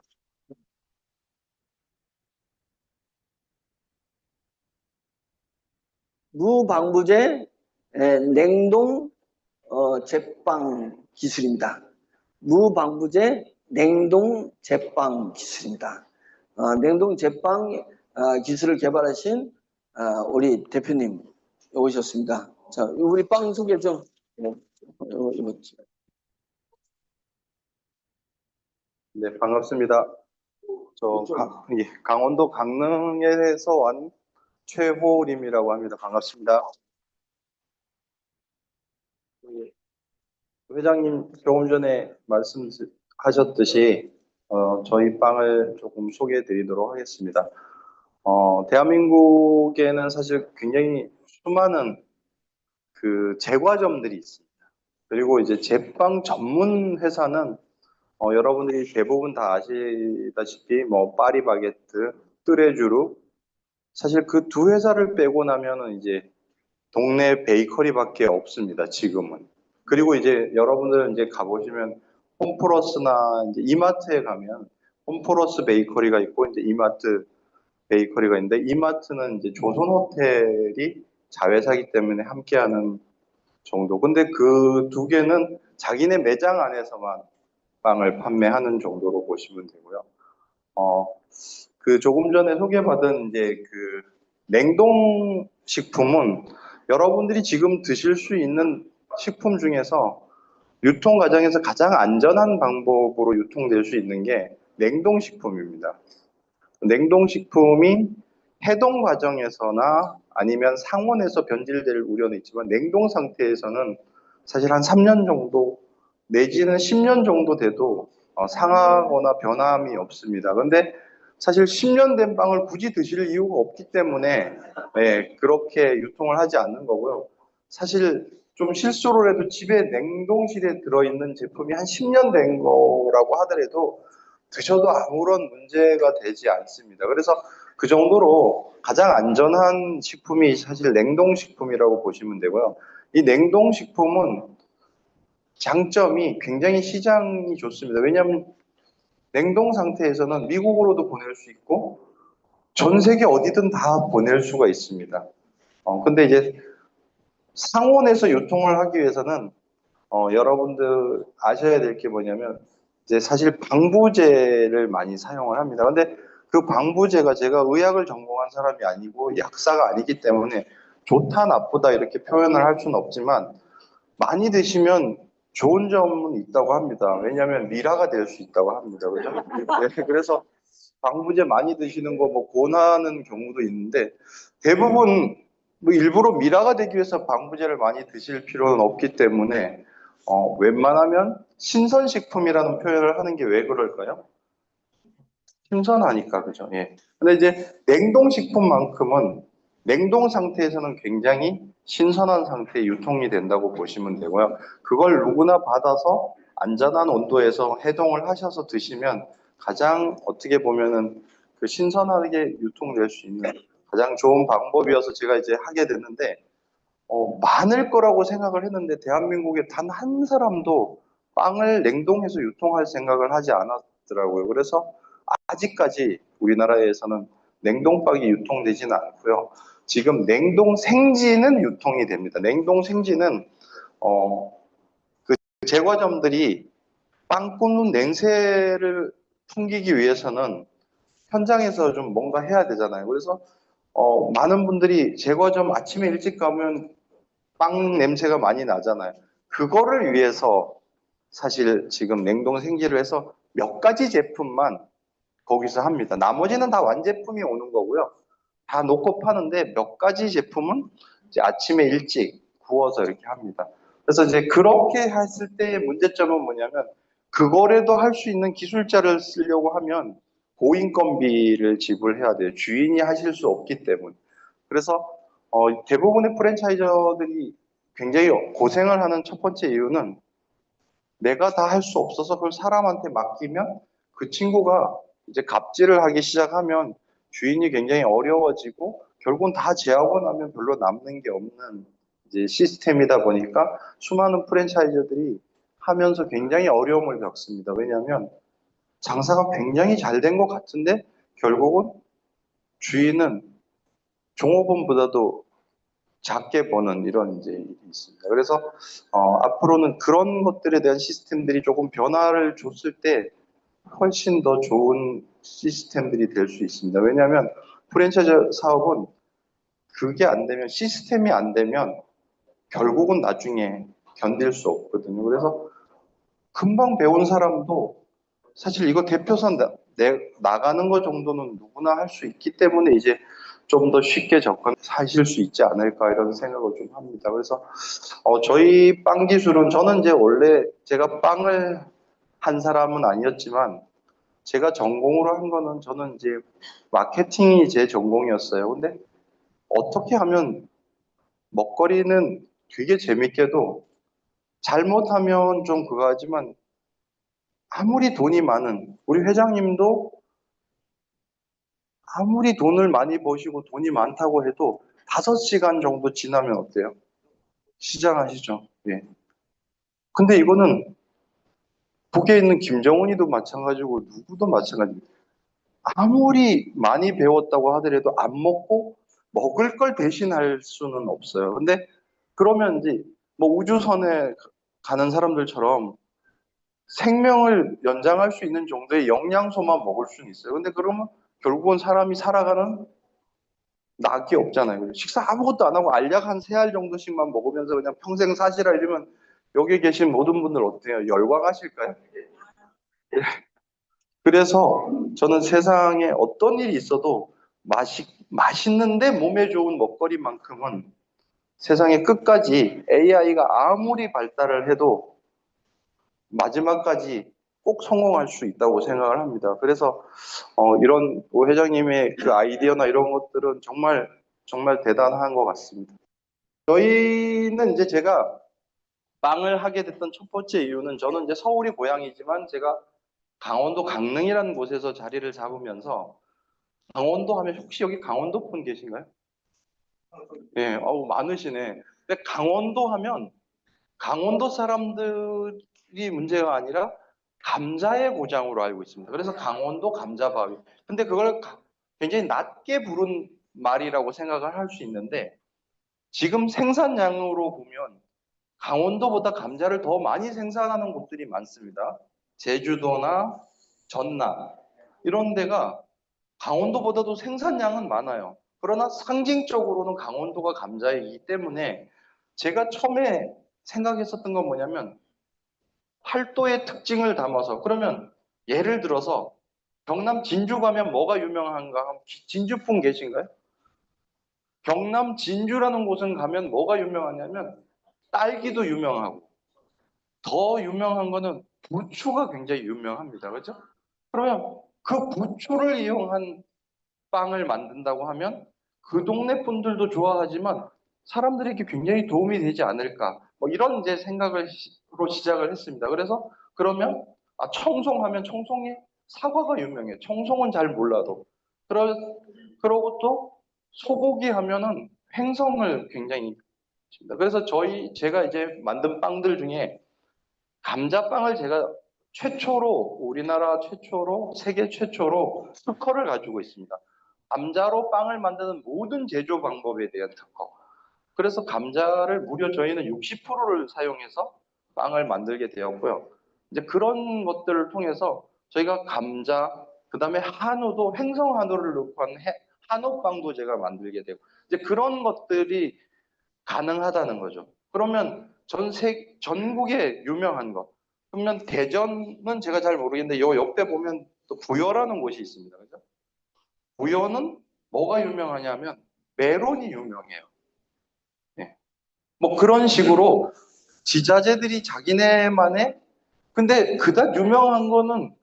무방부제 냉동 제빵 기술입니다. 무방부제 냉동 제빵 기술입니다. 냉동 제빵 기술을 개발하신 우리 대표님 오셨습니다. 자, 우리 빵 소개 좀. 이거. 네, 반갑습니다. 강원도 강릉에서 온 최호림이라고 합니다. 반갑습니다. 회장님 조금 전에 말씀하셨듯이 저희 빵을 조금 소개해 드리도록 하겠습니다. 대한민국에는 사실 굉장히 수많은 그 제과점들이 있습니다. 그리고 이제 제빵 전문 회사는 여러분들이 대부분 다 아시다시피 뭐 파리바게뜨, 뚜레쥬르 사실 그 두 회사를 빼고 나면은 이제 동네 베이커리밖에 없습니다. 지금은. 그리고 이제 여러분들 이제 가보시면 홈플러스나 이제 이마트에 가면 홈플러스 베이커리가 있고 이제 이마트 베이커리가 있는데 이마트는 이제 조선호텔이 자회사이기 때문에 함께하는 정도. 근데 그 두 개는 자기네 매장 안에서만 빵을 판매하는 정도로 보시면 되고요. 그 조금 전에 소개받은 이제 그 냉동 식품은 여러분들이 지금 드실 수 있는 식품 중에서 유통 과정에서 가장 안전한 방법으로 유통될 수 있는 게 냉동 식품입니다. 냉동 식품이 해동 과정에서나 아니면 상온에서 변질될 우려는 있지만 냉동 상태에서는 사실 한 3년 정도 내지는 10년 정도 돼도 상하거나 변함이 없습니다. 근데 사실 10년 된 빵을 굳이 드실 이유가 없기 때문에 그렇게 유통을 하지 않는 거고요. 사실 좀 실수로 해도 집에 냉동실에 들어있는 제품이 한 10년 된 거라고 하더라도 드셔도 아무런 문제가 되지 않습니다. 그래서 그 정도로 가장 안전한 식품이 사실 냉동식품이라고 보시면 되고요. 이 냉동식품은 장점이 굉장히 시장이 좋습니다. 왜냐하면 냉동 상태에서는 미국으로도 보낼 수 있고 전 세계 어디든 다 보낼 수가 있습니다. 근데 이제 상온에서 유통을 하기 위해서는 여러분들 아셔야 될 게 뭐냐면 이제 사실 방부제를 많이 사용을 합니다. 근데 그 방부제가 제가 의학을 전공한 사람이 아니고 약사가 아니기 때문에 좋다 나쁘다 이렇게 표현을 할 수는 없지만 많이 드시면 좋은 점은 있다고 합니다. 왜냐하면 미라가 될 수 있다고 합니다. 그죠? 네, 그래서 방부제 많이 드시는 거 뭐 권하는 경우도 있는데 대부분 뭐 일부러 미라가 되기 위해서 방부제를 많이 드실 필요는 없기 때문에 웬만하면 신선식품이라는 표현을 하는 게 왜 그럴까요? 신선하니까, 그죠? 예. 근데 이제 냉동식품만큼은 냉동 상태에서는 굉장히 신선한 상태에 유통이 된다고 보시면 되고요. 그걸 누구나 받아서 안전한 온도에서 해동을 하셔서 드시면 가장 어떻게 보면은 그 신선하게 유통될 수 있는 가장 좋은 방법이어서 제가 이제 하게 됐는데, 많을 거라고 생각을 했는데 대한민국에 단 한 사람도 빵을 냉동해서 유통할 생각을 하지 않았더라고요. 그래서 아직까지 우리나라에서는 냉동빵이 유통되지는 않고요. 지금 냉동 생지는 유통이 됩니다. 냉동 생지는 그 제과점들이 빵 굽는 냄새를 풍기기 위해서는 현장에서 좀 뭔가 해야 되잖아요. 그래서 많은 분들이 제과점 아침에 일찍 가면 빵 냄새가 많이 나잖아요. 그거를 위해서 사실 지금 냉동 생지를 해서 몇 가지 제품만 거기서 합니다. 나머지는 다 완제품이 오는 거고요. 다 놓고 파는데 몇 가지 제품은 이제 아침에 일찍 구워서 이렇게 합니다. 그래서 이제 그렇게 했을 때의 문제점은 뭐냐면 그거라도 할 수 있는 기술자를 쓰려고 하면 고인건비를 지불해야 돼요. 주인이 하실 수 없기 때문에. 그래서 대부분의 프랜차이저들이 굉장히 고생을 하는 첫 번째 이유는 내가 다 할 수 없어서 그걸 사람한테 맡기면 그 친구가 이제 갑질을 하기 시작하면 주인이 굉장히 어려워지고 결국은 다 제하고 나면 별로 남는 게 없는 이제 시스템이다 보니까 수많은 프랜차이저들이 하면서 굉장히 어려움을 겪습니다. 왜냐하면 장사가 굉장히 잘 된 것 같은데 결국은 주인은 종업원보다도 작게 버는 이런 이제 일이 있습니다. 그래서 앞으로는 그런 것들에 대한 시스템들이 조금 변화를 줬을 때 훨씬 더 좋은 시스템들이 될 수 있습니다. 왜냐하면 프랜차이즈 사업은 그게 안 되면, 시스템이 안 되면 결국은 나중에 견딜 수 없거든요. 그래서 금방 배운 사람도 사실 이거 대표선 나가는 것 정도는 누구나 할 수 있기 때문에 이제 좀 더 쉽게 접근하실 수 있지 않을까 이런 생각을 좀 합니다. 그래서 저희 빵 기술은, 저는 이제 원래 제가 빵을 한 사람은 아니었지만 제가 전공으로 한 거는, 저는 이제 마케팅이 제 전공이었어요. 근데 어떻게 하면 먹거리는 되게 재밌게도, 잘못하면 좀 그거 하지만 아무리 돈이 많은 우리 회장님도 아무리 돈을 많이 버시고 돈이 많다고 해도 5시간 정도 지나면 어때요? 시장하시죠. 예. 근데 이거는 북에 있는 김정은이도 마찬가지고 누구도 마찬가지입니다. 아무리 많이 배웠다고 하더라도 안 먹고 먹을 걸 대신할 수는 없어요. 근데 그러면 이제 뭐 우주선에 가는 사람들처럼 생명을 연장할 수 있는 정도의 영양소만 먹을 수는 있어요. 근데 그러면 결국은 사람이 살아가는 낙이 없잖아요. 식사 아무것도 안 하고 알약 한 3알 정도씩만 먹으면서 그냥 평생 사시라 이러면 여기 계신 모든 분들 어때요? 열광하실까요? 그래서 저는 세상에 어떤 일이 있어도 맛있는데 몸에 좋은 먹거리만큼은 세상의 끝까지 AI가 아무리 발달을 해도 마지막까지 꼭 성공할 수 있다고 생각을 합니다. 그래서 이런 오 회장님의 그 아이디어나 이런 것들은 정말 정말 대단한 것 같습니다. 저희는 이제 제가 빵을 하게 됐던 첫 번째 이유는, 저는 이제 서울이 고향이지만 제가 강원도 강릉이라는 곳에서 자리를 잡으면서, 강원도 하면 혹시 여기 강원도 분 계신가요? 네, 많으시네. 근데 강원도 하면 강원도 사람들이 문제가 아니라 감자의 고장으로 알고 있습니다. 그래서 강원도 감자바위. 근데 그걸 굉장히 낮게 부른 말이라고 생각을 할 수 있는데, 지금 생산량으로 보면 강원도보다 감자를 더 많이 생산하는 곳들이 많습니다. 제주도나 전남 이런 데가 강원도보다도 생산량은 많아요. 그러나 상징적으로는 강원도가 감자이기 때문에 제가 처음에 생각했었던 건 뭐냐면, 팔도의 특징을 담아서, 그러면 예를 들어서 경남 진주 가면 뭐가 유명한가? 진주분 계신가요? 경남 진주라는 곳은 가면 뭐가 유명하냐면 딸기도 유명하고, 더 유명한 거는 부추가 굉장히 유명합니다. 그렇죠? 그러면 그 부추를 이용한 빵을 만든다고 하면 그 동네 분들도 좋아하지만 사람들에게 굉장히 도움이 되지 않을까, 뭐 이런 이제 생각으로 시작을 했습니다. 그래서 그러면 청송하면 청송에 사과가 유명해요. 청송은 잘 몰라도. 그러고 또 소고기 하면은 횡성을 굉장히 칩니다. 그래서 제가 이제 만든 빵들 중에 감자빵을 제가 우리나라 최초로, 세계 최초로 특허를 가지고 있습니다. 감자로 빵을 만드는 모든 제조 방법에 대한 특허. 그래서 감자를 무려 저희는 60%를 사용해서 빵을 만들게 되었고요. 이제 그런 것들을 통해서 저희가 감자, 그 다음에 한우도, 횡성 한우를 넣고 한 한우빵도 제가 만들게 되고, 이제 그런 것들이 가능하다는 거죠. 그러면 전국에 유명한 것. 그러면 대전은 제가 잘 모르겠는데, 요 옆에 보면 또 부여라는 곳이 있습니다. 그죠? 부여는 뭐가 유명하냐면 메론이 유명해요. 네. 뭐 그런 식으로 지자체들이 자기네만의, 근데 그닥 유명한 거는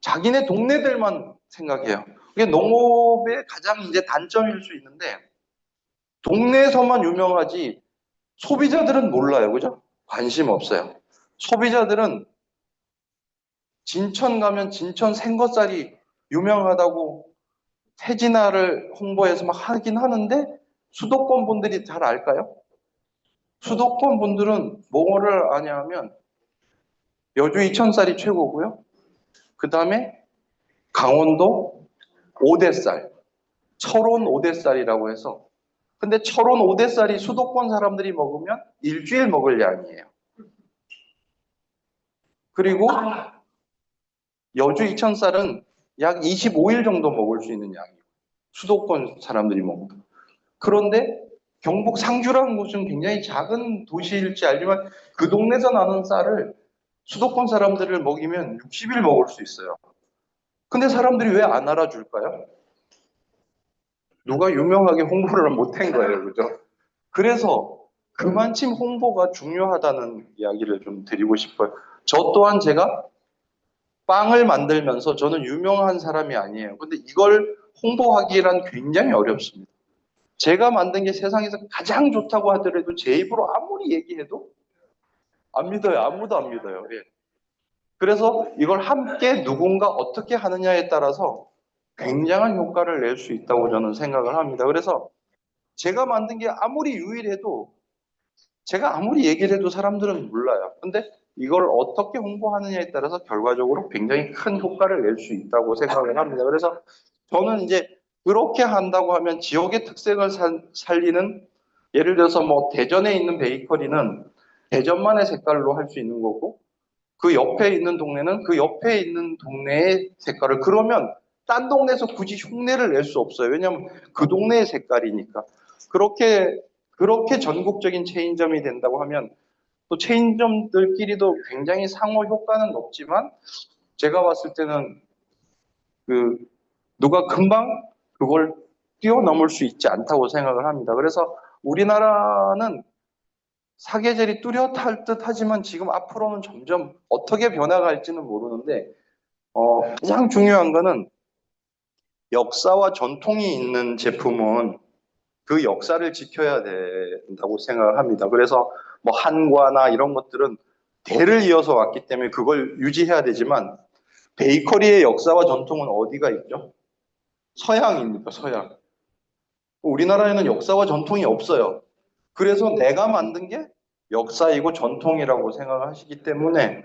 자기네 동네들만 생각해요. 그게 농업의 가장 이제 단점일 수 있는데, 동네에서만 유명하지 소비자들은 몰라요. 그죠? 관심 없어요. 소비자들은 진천 가면 진천 생거쌀이 유명하다고 태진아를 홍보해서 막 하긴 하는데, 수도권 분들이 잘 알까요? 수도권 분들은 뭐를 아냐면 여주 이천쌀이 최고고요. 그 다음에 강원도 오대쌀, 철원 오대쌀이라고 해서 근데 철원 5대쌀이 수도권 사람들이 먹으면 일주일 먹을 양이에요. 그리고 여주 이천쌀은 약 25일 정도 먹을 수 있는 양이에요. 수도권 사람들이 먹는. 그런데 경북 상주라는 곳은 굉장히 작은 도시일지 알지만 그 동네에서 나는 쌀을 수도권 사람들을 먹이면 60일 먹을 수 있어요. 근데 사람들이 왜 안 알아줄까요? 누가 유명하게 홍보를 못한 거예요. 그죠? 그래서 그만큼 홍보가 중요하다는 이야기를 좀 드리고 싶어요. 저 또한 제가 빵을 만들면서 저는 유명한 사람이 아니에요. 근데 이걸 홍보하기란 굉장히 어렵습니다. 제가 만든 게 세상에서 가장 좋다고 하더라도 제 입으로 아무리 얘기해도 안 믿어요. 아무도 안 믿어요. 예. 그래서 이걸 함께 누군가 어떻게 하느냐에 따라서 굉장한 효과를 낼 수 있다고 저는 생각을 합니다. 그래서 제가 만든 게 아무리 유일해도 제가 아무리 얘기를 해도 사람들은 몰라요. 근데 이걸 어떻게 홍보하느냐에 따라서 결과적으로 굉장히 큰 효과를 낼 수 있다고 생각을 합니다. 그래서 저는 이제 그렇게 한다고 하면 지역의 특색을 살리는, 예를 들어서 뭐 대전에 있는 베이커리는 대전만의 색깔로 할 수 있는 거고, 그 옆에 있는 동네는 그 옆에 있는 동네의 색깔을, 그러면 딴 동네에서 굳이 흉내를 낼 수 없어요. 왜냐하면 그 동네의 색깔이니까. 그렇게 전국적인 체인점이 된다고 하면 또 체인점들끼리도 굉장히 상호 효과는 높지만, 제가 봤을 때는 누가 금방 그걸 뛰어넘을 수 있지 않다고 생각을 합니다. 그래서 우리나라는 사계절이 뚜렷할 듯 하지만 지금 앞으로는 점점 어떻게 변화갈지는 모르는데, 가장 중요한 거는 역사와 전통이 있는 제품은 그 역사를 지켜야 된다고 생각을 합니다. 그래서 뭐 한과나 이런 것들은 대를 이어서 왔기 때문에 그걸 유지해야 되지만, 베이커리의 역사와 전통은 어디가 있죠? 서양입니다. 서양. 우리나라에는 역사와 전통이 없어요. 그래서 내가 만든 게 역사이고 전통이라고 생각을 하시기 때문에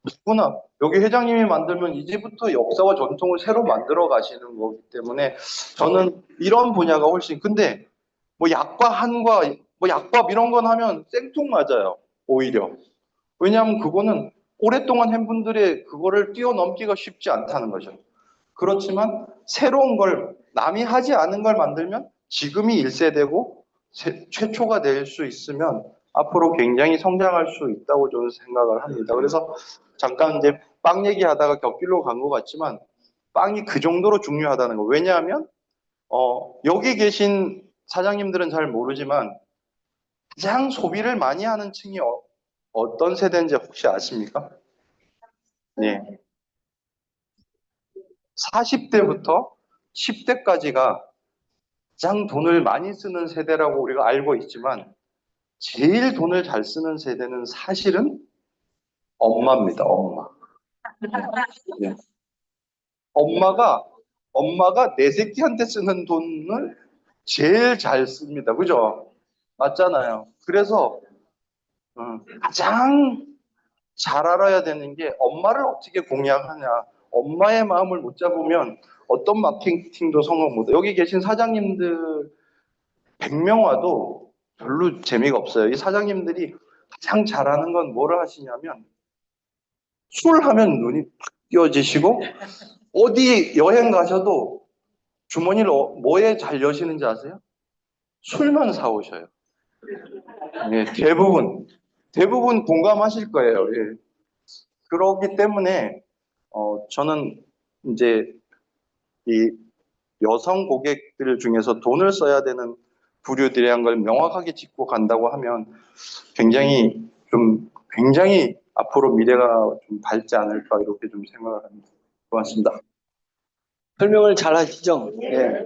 누구나, 여기 회장님이 만들면 이제부터 역사와 전통을 새로 만들어 가시는 거기 때문에 저는 이런 분야가 훨씬, 근데 뭐 약과 한과 뭐 약밥 이런 건 하면 생뚱맞아요. 오히려. 왜냐하면 그거는 오랫동안 한 분들의 그거를 뛰어넘기가 쉽지 않다는 거죠. 그렇지만 새로운 걸, 남이 하지 않은 걸 만들면 지금이 1세대고 최초가 될 수 있으면 앞으로 굉장히 성장할 수 있다고 저는 생각을 합니다. 그래서 잠깐 이제 빵 얘기하다가 곁길로 간 것 같지만 빵이 그 정도로 중요하다는 거. 왜냐하면 여기 계신 사장님들은 잘 모르지만 가장 소비를 많이 하는 층이 어떤 세대인지 혹시 아십니까? 네. 40대부터 10대까지가 가장 돈을 많이 쓰는 세대라고 우리가 알고 있지만, 제일 돈을 잘 쓰는 세대는 사실은 엄마입니다. 엄마. 네. 엄마가 내 새끼한테 쓰는 돈을 제일 잘 씁니다. 그죠? 맞잖아요. 그래서 가장 잘 알아야 되는 게 엄마를 어떻게 공략하냐. 엄마의 마음을 못 잡으면 어떤 마케팅도 성공 못해요. 여기 계신 사장님들 100명 와도 별로 재미가 없어요. 이 사장님들이 가장 잘하는 건 뭐를 하시냐면, 술 하면 눈이 팍 띄어지시고, 어디 여행 가셔도 주머니를 뭐에 잘 여시는지 아세요? 술만 사오셔요. 예, 대부분 공감하실 거예요. 예. 그렇기 때문에 저는 이제 이 여성 고객들 중에서 돈을 써야 되는 부류들이란 걸 명확하게 짚고 간다고 하면 굉장히 앞으로 미래가 좀 밝지 않을까 이렇게 좀 생각을 합니다. 고맙습니다. 설명을 잘 하시죠? 예.